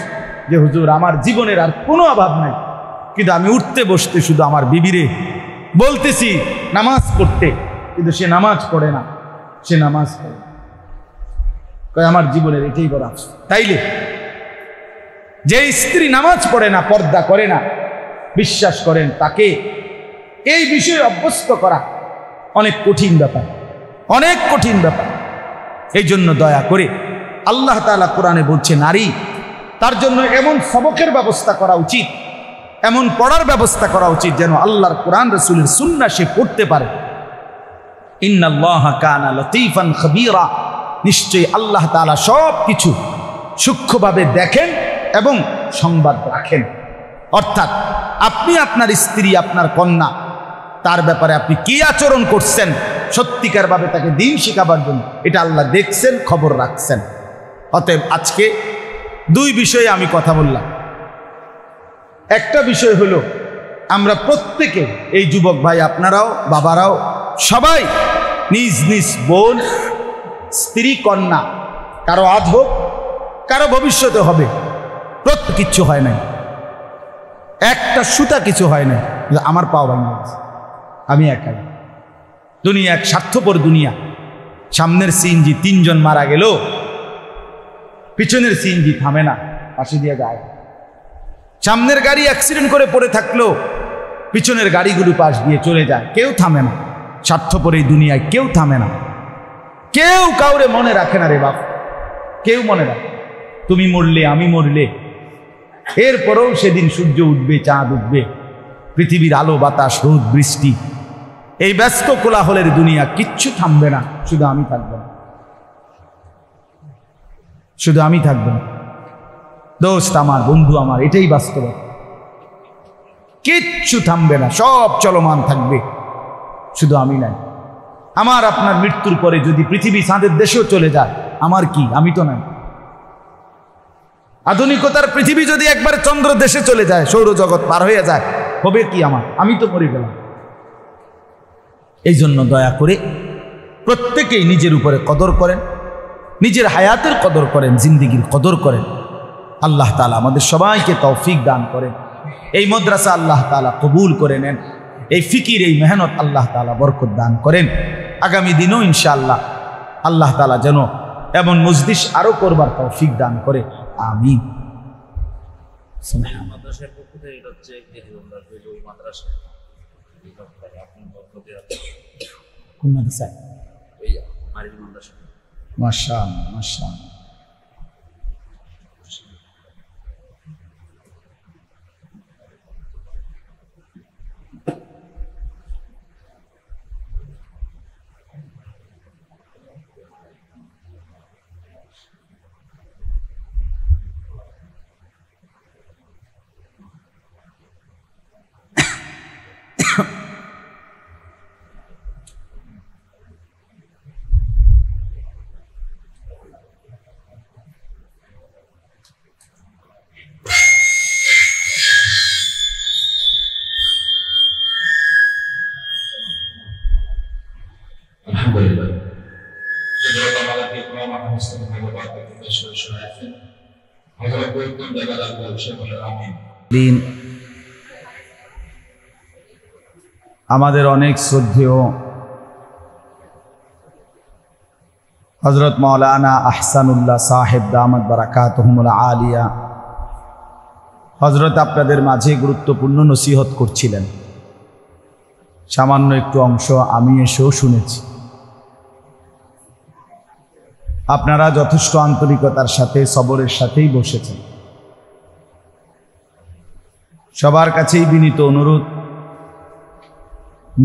যে হুজুর আমার জীবনের আর কোনো অভাব নাই, কিন্তু আমি উঠতে বসতে শুধু আমার বিবিরে বলতেছি নামাজ পড়তে, কিন্তু সে নামাজ পড়ে না, সে নামাজ পড়ে। আমার জীবনের এটাই বড় আফসোস। তাইলে যে স্ত্রী নামাজ পড়ে না, পর্দা করে না, বিশ্বাস করেন তাকে এই বিষয়ে অভ্যস্ত করা অনেক কঠিন ব্যাপার, অনেক কঠিন ব্যাপার। এই জন্য দয়া করে আল্লাহ তাআলা কোরআনে বলছে নারী তার জন্য এমন সবকের ব্যবস্থা করা উচিত, এমন পড়ার ব্যবস্থা করা উচিত যেন আল্লাহর কোরআন রাসূলের সুন্নাহ সে পড়তে পারে। ইন্নাল্লাহা কানা লতীফান খাবীরা, নিশ্চয়ই আল্লাহ তাআলা সব কিছু সূক্ষ্মভাবে দেখেন এবং সংবাদ রাখেন। অর্থাৎ আপনি আপনার স্ত্রী, আপনার কন্যা, তার ব্যাপারে আপনি কি আচরণ করছেন সত্যিকারভাবে তাকে দিন শেখাবার জন্য, এটা আল্লাহ দেখছেন, খবর রাখছেন। অতএব আজকে দুই বিষয়ে আমি কথা বললাম। একটা বিষয় হলো আমরা প্রত্যেকে, এই যুবক ভাই আপনারাও, বাবারাও, সবাই নিজ নিজ বোন, স্ত্রী, কন্যা, কারো আজ হোক, কারো ভবিষ্যতে হবে, কিচ্ছু হয় নাই, একটা সুতা কিছু হয় নাই, আমার পাও ভাঙা গেছে, আমি একাই। দুনিয়া এক স্বার্থপর দুনিয়া। সামনের সিএনজি 3 জন মারা গেল, পিছনের সিএনজি থামে না, পাশে দিয়ে যায়। সামনের গাড়ি অ্যাক্সিডেন্ট করে পড়ে থাকলো, পিছনের গাড়িগুলো পাশ দিয়ে চলে যায়, কেউ থামে না। স্বার্থপর এই দুনিয়ায় কেউ থামে না, কেউ কাউরে মনে রাখে না রে বাপ, কেউ মনে রাখে। তুমি মরলে, আমি মরলে, এরপরেও সেদিন সূর্য উঠবে, চাঁদ উঠবে, পৃথিবীর আলো বাতাস, রোদ বৃষ্টি, এই ব্যস্ত কোলাহলের দুনিয়া কিচ্ছু থামবে না, শুধু আমি থাকবো না, শুধু আমি থাকবো না। দোস্ত আমার, বন্ধু আমার, এটাই বাস্তবতা। কিচ্ছু থামবে না, সব চলমান থাকবে, শুধু আমি নাই। আমার আপনার মৃত্যুর পরে যদি পৃথিবী চাঁদের দেশেও চলে যায়, আমার কি? আমি তো নাই। আধুনিকতার পৃথিবী যদি একবার চন্দ্র দেশে চলে যায়, সৌরজগৎ পার হয়ে যায়, হবে কি আমার? আমি তো মরে গেলাম। এই জন্য দয়া করে প্রত্যেকেই নিজের উপরে কদর করেন, নিজের হায়াতের কদর করেন, জিন্দিগির কদর করেন। আল্লাহ তাআলা আমাদের সবাইকে তৌফিক দান করেন। এই মাদ্রাসা আল্লাহ তাআলা কবুল করে নেন। এই ফিকির, এই মেহনত আল্লাহ তাআলা বরকত দান করেন। আগামী দিনেও ইনশাআল্লাহ আল্লাহ তাআলা যেন এমন মজলিস আরো করবার তৌফিক দান করে। আমিন। মাদ্রাসার পক্ষ থেকে এটা হচ্ছে মাদ্রাসা, কোন মাদ্রাসা? মাদ্রাসা। মাশাআল্লাহ, মাশাআল্লাহ। আমাদের অনেক শ্রদ্ধেয় হযরত মাওলানা আহসানুল্লাহ সাহেব দামাত বারাকাতুহুমুল আলিয়া হযরত আপনাদের মাঝে গুরুত্বপূর্ণ নসিহত করছিলেন। সামান্য একটু অংশ আমি এসেও শুনেছি। আপনারা যথেষ্ট আন্তরিকতার সাথে, সবরের সাথেই বসেছেন। সবার কাছেই বিনীত অনুরোধ,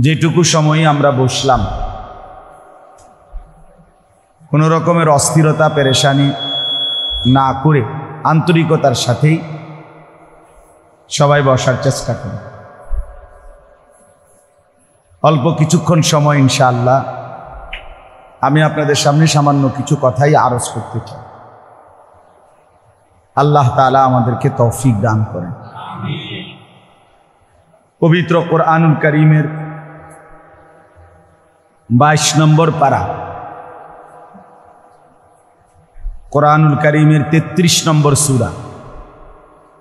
যেটুকু সময় আমরা বসলাম, কোনো রকমের অস্থিরতা, পেরেশানি না করে আন্তরিকতার সাথেই সবাই বসার চেষ্টা করুন। অল্প কিছুক্ষণ সময় ইনশাআল্লাহ আমি আপনাদের সামনে সামান্য কিছু কথাই আরজ করতে চাই। আল্লাহ তাআলা আমাদেরকে তৌফিক দান করেন। পবিত্র কোরআনুল কারীমের 22 নম্বর পারা, কোরআনুল কারীমের 33 নম্বর সূরা,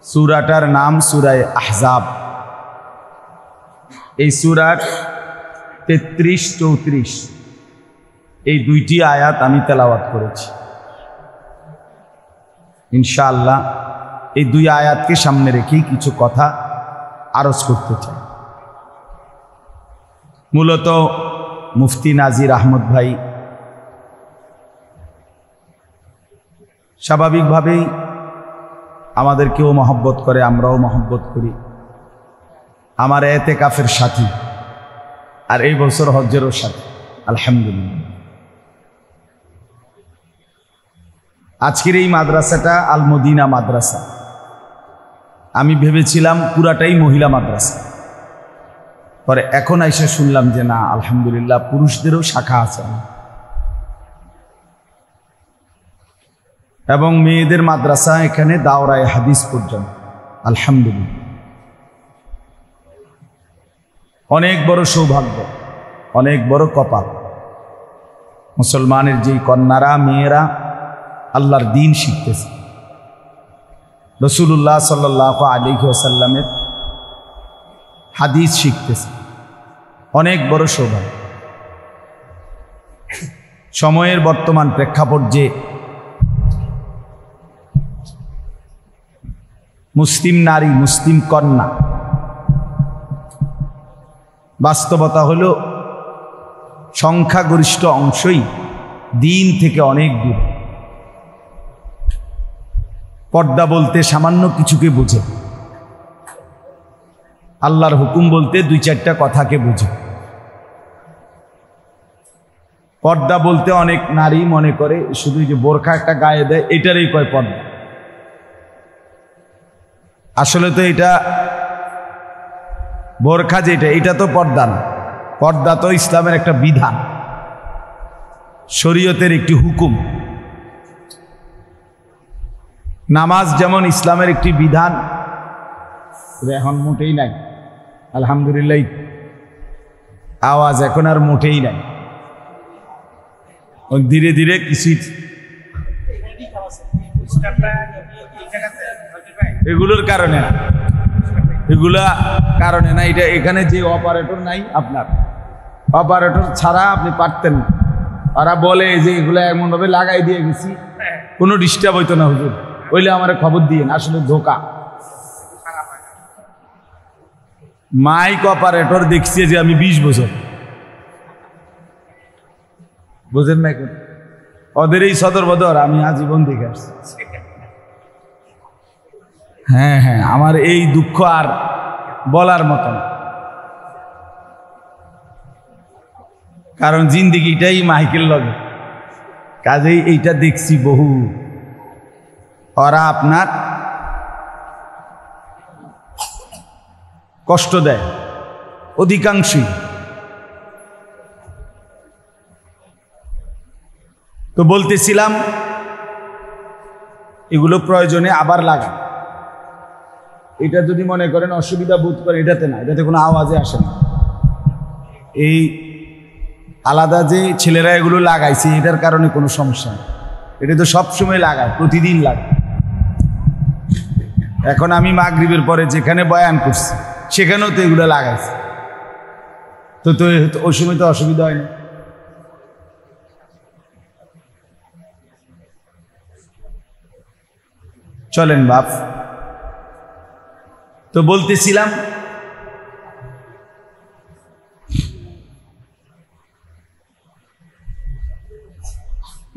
সূরাটার নাম সূরায়ে আহজাব। এই সূরার 33-34 এই দুইটি আয়াত আমি তেলাওয়াত করেছি। ইনশাআল্লাহ এই দুই আয়াতকে সামনে রেখেই কিছু কথা আরজ করতে চাই। মূলত মুফতি নাজির আহমদ ভাই স্বাভাবিকভাবেই আমাদেরকেও মহব্বত করে, আমরাও মহব্বত করি। আমার এতেকাফের সাথী, আর এই বছর হজ্জেরও সাথী, আলহামদুলিল্লাহ। আজকের এই মাদ্রাসাটা আল মদিনা মাদ্রাসা। আমি ভেবেছিলাম পুরাটাই মহিলা মাদ্রাসা, পরে এখন এসে শুনলাম যে না, আলহামদুলিল্লাহ পুরুষদেরও শাখা আছে এবং মেয়েদের মাদ্রাসা এখানে দাওরায়ে হাদিস পর্যন্ত। আলহামদুলিল্লাহ, অনেক বড় সৌভাগ্য, অনেক বড় কপাল। মুসলমানের যেই কন্যারা মেয়েরা আল্লাহর দ্বীন শিখতেছে, রাসূলুল্লাহ সাল্লাল্লাহু আলাইহি ওয়াসাল্লামের হাদিস শিখতেছে, অনেক বড় সৌভাগ্য। সময়ের বর্তমান প্রেক্ষাপট যে মুসলিম নারী, মুসলিম কন্যা, বাস্তবতা হল সংখ্যাগরিষ্ঠ অংশই দিন থেকে অনেক দূর। পর্দা বলতে সামান্য কিছুকে বোঝে, আল্লাহর হুকুম বলতে দুই চারটা কথাকে বোঝে। পর্দা বলতে অনেক নারী মনে করে শুধু যে বোরখা একটা গায়ে দেয় এটারই কয় পর্দা। আসলে তো এটা বোরখা যেটা, এটা তো পর্দা না। পর্দা তো ইসলামের একটা বিধান, শরীয়তের একটি হুকুম। নামাজ যেমন ইসলামের একটি বিধান, এখন মোটেই নাই। আলহামদুলিল্লাহ, আওয়াজ এখন আর মোটেই নাই। ধীরে ধীরে কিছু এগুলোর কারণে না, এগুলা কারণে না। এটা এখানে যে অপারেটর নাই, আপনার অপারেটর ছাড়া আপনি পারতেন না। ওরা বলে যে এগুলা এমনভাবে লাগাই দিয়ে গেছি কোনো ডিস্টার্ব হইতো না, হুজুর ওইলে আমার খবর দিয়ে। আসলে ধোকা। মাইক অপারেটর দেখছি যে আমি 20 বছর, বুঝেন না? ওদের এই সদর বদর আমি আজীবন দেখে আসছি। হ্যাঁ হ্যাঁ, আমার এই দুঃখ আর বলার মতন, কারণ জিন্দিগিটাই মাইকেল লগে। কাজেই এইটা দেখছি বহু। ওরা আপনার কষ্ট দেয় অধিকাংশই। তো বলতেছিলাম এগুলো প্রয়োজনে আবার লাগা। এটা যদি মনে করেন অসুবিধা বোধ করে, এটাতে না, এটাতে কোনো আওয়াজে আসে না। এই আলাদা যে ছেলেরা এগুলো লাগাইছে এটার কারণে কোনো সমস্যা নেই। এটা তো সবসময় লাগায়, প্রতিদিন লাগায়। এখন আমি মাগরিবের পরে যেখানে বয়ান করছি সেখানেও তো এগুলো লাগাইছে, তো ওই সময় তো অসুবিধা হয় না। চলেন বাপ, তো বলতেছিলাম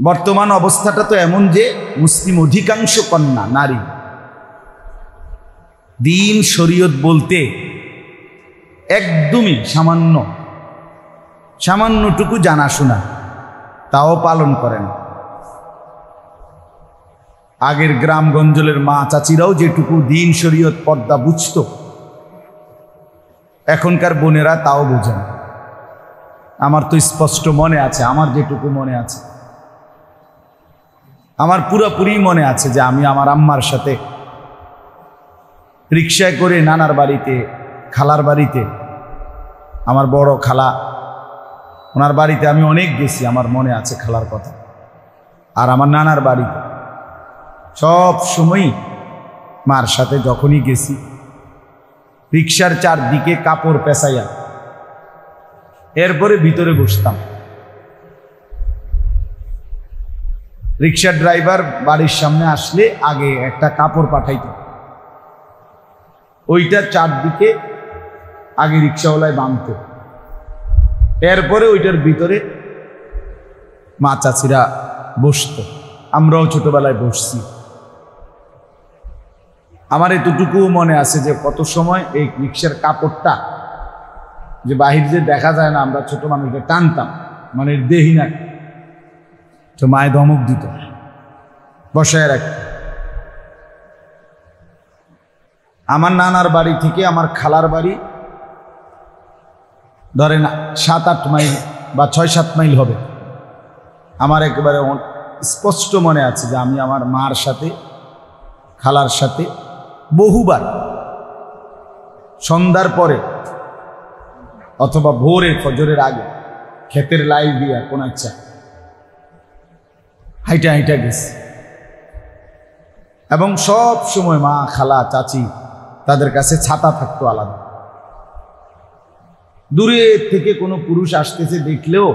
বর্তমান অবস্থাটা তো এমন যে মুসলিম অধিকাংশ কন্যা নারী দিন শরীয়ত বলতে একদমই সামান্যটুকু জানাশোনা, তাও পালন করেন। আগের গ্রামগঞ্জের মা চাচিরাও যেটুকু দিন শরীয়ত পর্দা বুঝত, এখনকার বোনেরা তাও বোঝেন। আমার তো স্পষ্ট মনে আছে, আমার যেটুকু মনে আছে, আমার পুরোপুরি মনে আছে যে আমি আমার আম্মার সাথে রিকশায় করে নানার বাড়িতে, খালার বাড়িতে, আমার বড় খালা ওনার বাড়িতে আমি অনেক গেছি, আমার মনে আছে খালার কথা। আর আমার নানার বাড়িতে সব সময় মার সাথে যখনই গেছি রিকশার চারদিকে কাপড় পেঁচাইয়া এরপরে ভিতরে বসতাম। রিকশার ড্রাইভার বাড়ির সামনে আসলে আগে একটা কাপড় পাঠাইত, ওইটা চারদিকে আগে রিকশাওয়ালায় বাঁধত, এরপরে ওইটার ভিতরে মা চাচিরা বসত। আমরাও ছোটবেলায় বসছি। আমার এতটুকুও মনে আছে যে কত সময় এই রিকশার কাপড়টা যে বাহির যে দেখা যায় না, আমরা ছোট মানুষকে টানতাম, মানে দেহি না, তো মায়ে ধমক দিত, বসায় রাখত। আমার নানার বাড়ি থেকে আমার খালার বাড়ি ধরেন 7-8 মাইল বা 6-7 মাইল হবে। আমার একেবারে স্পষ্ট মনে আছে যে আমি আমার মার সাথে খালার সাথে বহুবার সন্ধ্যার পরে অথবা ভোরে ফজরের আগে ক্ষেতের লাইল দিয়া কোন ইচ্ছা হাইটা হাইটা গেছে। এবং সব সময় মা খালা চাচি তাদের কাছে ছাতা থাকতো আলাদা। দূরে থেকে কোনো পুরুষ আসতেছে দেখলেও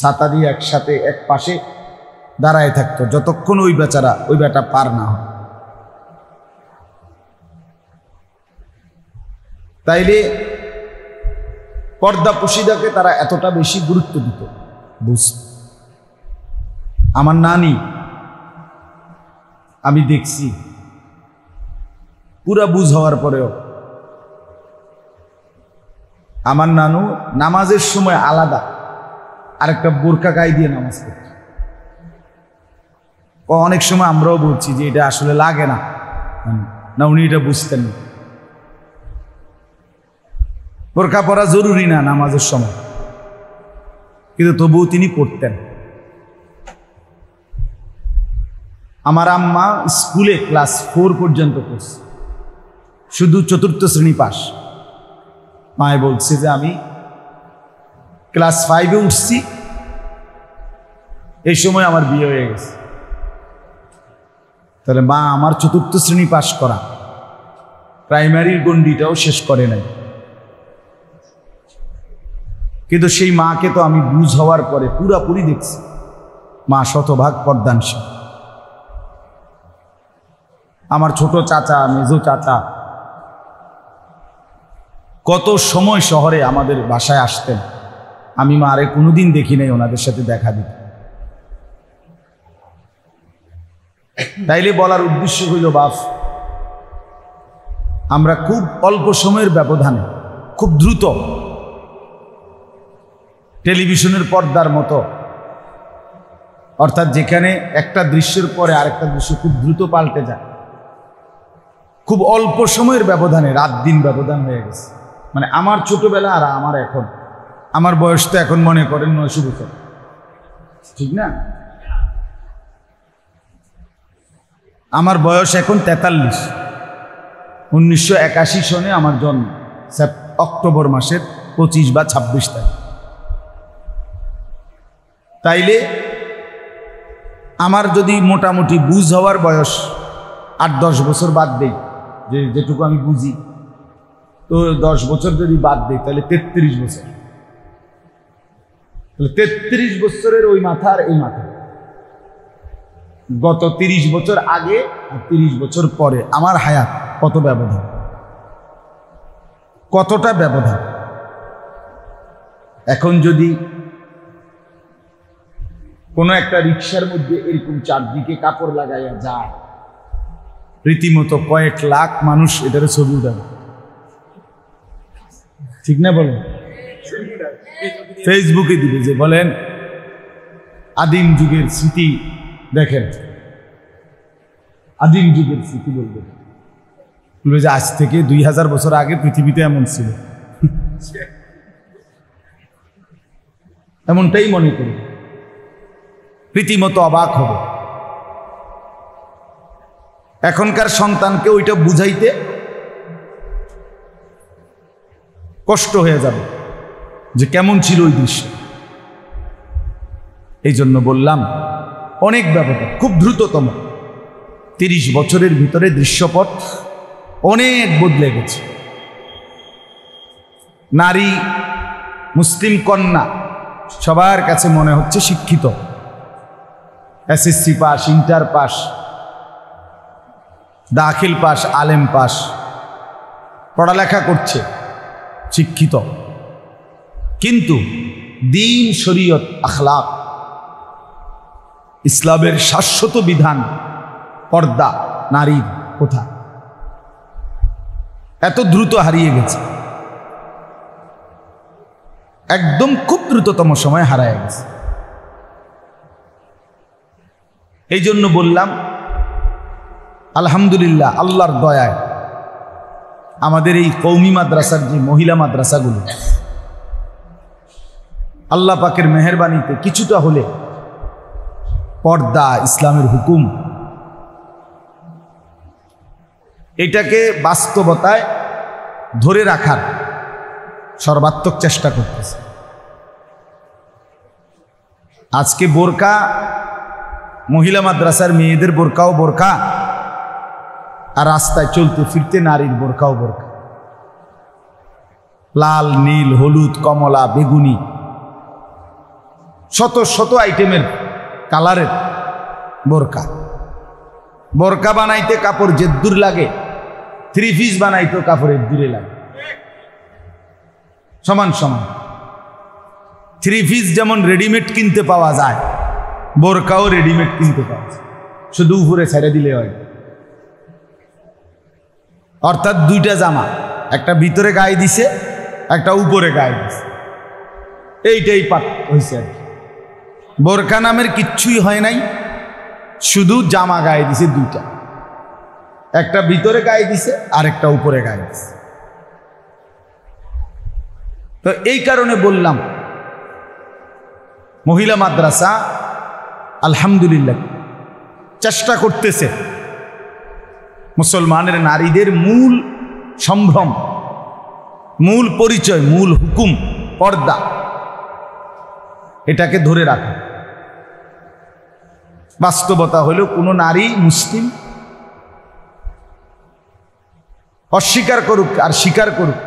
ছাতা দিয়ে একসাথে এক পাশে দাঁড়ায় থাকতো যতক্ষণ ওই বেটা পার না হয়। তাইলে পর্দা পুশিদাকে তারা এতটা বেশি গুরুত্ব দিত বুঝত। আমার নানি আমি দেখছি পুরা বুঝ হওয়ার পরেও আমার নানু নামাজের সময় আলাদা আরেকটা বোরকা গায়ে দিয়ে নামাজ পড়ত। অনেক সময় আমরাও বলছি যে এটা আসলে লাগে না, না উনি এটা বুঝতেন না। বোরকা পরা জরুরি না নামাজের সময়, কিন্তু তবুও তিনি পড়তেন। আমার আম্মা স্কুলে ক্লাস 4 পর্যন্ত পড়ছে, শুধু 4র্থ শ্রেণী পাস। মায়ে বলছে যে আমি ক্লাস 5-এ উঠছি, এই সময় আমার বিয়ে হয়ে গেছে। তাহলে মা আমার 4র্থ শ্রেণী পাস করা, প্রাইমারির গণ্ডিটাও শেষ করে নাই। কিন্তু সেই মাকে তো আমি বুঝ হওয়ার পরে পুরাপুরি দেখছি মা শতভাগ পর্দানশীল। আমার ছোট চাচা মেজো চাচা কত সময় শহরে আমাদের বাসায় আসতেন, আমি মা আরে কোনোদিন দেখি নাই ওনাদের সাথে দেখা দিত। তাইলে বলার উদ্দেশ্য হইল বাপ, আমরা খুব অল্প সময়ের ব্যবধানে খুব দ্রুত টেলিভিশনের পর্দার মতো, অর্থাৎ যেখানে একটা দৃশ্যের পরে আরেকটা দৃশ্য খুব দ্রুত পাল্টে যায়, খুব অল্প সময়ের ব্যবধানে রাত দিন ব্যবধান হয়ে গেছে। মানে আমার ছোটবেলা আর আমার এখন, আমার বয়স তো এখন মনে করেন 900 বছর, ঠিক না? আমার বয়স এখন 43। 1981 সনে আমার জন্ম, অক্টোবর মাসের 25 বা 26 তারিখ। তাইলে আমার যদি মোটামুটি বুঝ হওয়ার বয়স 8-10 বছর বাদ দেই, যেটুকু আমি বুঝি, তো 10 বছর যদি বাদ দেই তাহলে 33 বছর। তাহলে 33 বছরের ওই মাথা আর এই মাথা, গত 30 বছর আগে আর 30 বছর পরে আমার হায়াত কত ব্যবধান, কতটা ব্যবধান। এখন যদি কোনো একটা রিক্সার মধ্যে এরকম চারদিকে কাপড় লাগাইয়া যায়, রীতিমতো কয়েক লাখ মানুষ এটার ছবি উঠাবে, ঠিক না বলেন? ফেসবুকে দিবে যে বলেন আদিম যুগের স্মৃতি দেখেন, আদিম যুগের স্মৃতি বলবে যে আজ থেকে 2000 বছর আগে পৃথিবীতে এমন ছিল, এমনটাই মনে করি, রীতিমতো অবাক হবে। এখনকার সন্তানকে ওইটা বুঝাইতে কষ্ট হয়ে যাবে যে কেমন ছিল ওই দৃশ্য। এই জন্য বললাম অনেক ব্যবধান, খুব দ্রুততম 30 বছরের ভিতরে দৃশ্যপট অনেক বদলে গেছে। নারী, মুসলিম কন্যা সবার কাছে মনে হচ্ছে শিক্ষিত, এসএসসি পাস, ইন্টার পাস, দাখিল পাস, আলেম পাস, পড়ালেখা করছে, শিক্ষিত, কিন্তু দিন, শরীয়ত, আখলাক, ইসলামের শাশ্বত বিধান, পর্দা, নারীর কোথায়? এত দ্রুত হারিয়ে গেছে, একদম খুব দ্রুততম সময় হারায় গেছে। এই জন্য বললাম আলহামদুলিল্লাহ, আল্লাহর দয়ায় আমাদের এই কওমি মাদ্রাসার যে মহিলা মাদ্রাসাগুলো আল্লাহ পাকের মেহেরবানিতে কিছুটা হলে পর্দা, ইসলামের হুকুম, এটাকে বাস্তবতায় ধরে রাখার সর্বাত্মক চেষ্টা করতেছে। আজকে বোরকা, মহিলা মাদ্রাসার মেয়েদের বোরকাও বোরকা, আর রাস্তায় চলতে ফিরতে নারীর বোরকাও বোরকা। লাল, নীল, হলুদ, কমলা, বেগুনি, শত শত আইটেমের কালারের বোরকা। বোরকা বানাইতে কাপড় যেদ্দুর লাগে, 3 পিস বানাইতেও কাপড়ের দূরে লাগে, সমান সমান। 3 পিস যেমন রেডিমেড কিনতে পাওয়া যায়, বোরকাও রেডিমেড কিনতে পাওয়া যায়, শুধু উপরে ছেড়ে দিলে হয়। অর্থাৎ 2টা জামা, একটা ভিতরে গায়ে দিছে, একটা উপরে গায়ে দিছে, এইটাই পাঠ হয়েছে আর কি। বোরকা নামের কিচ্ছুই হয় নাই, শুধু জামা গায়ে দিছে 2টা, একটা ভিতরে গায়ে দিছে আর একটা উপরে গায়ে দিছে। তো এই কারণে বললাম মহিলা মাদ্রাসা আলহামদুলিল্লাহ চেষ্টা করতেছে মুসলমানের নারীদের মূল সম্ভ্রম, মূল পরিচয়, মূল হুকুম পর্দা, এটাকে ধরে রাখা। বাস্তবতা হলো কোনো নারী মুসলিম অস্বীকার করুক আর স্বীকার করুক,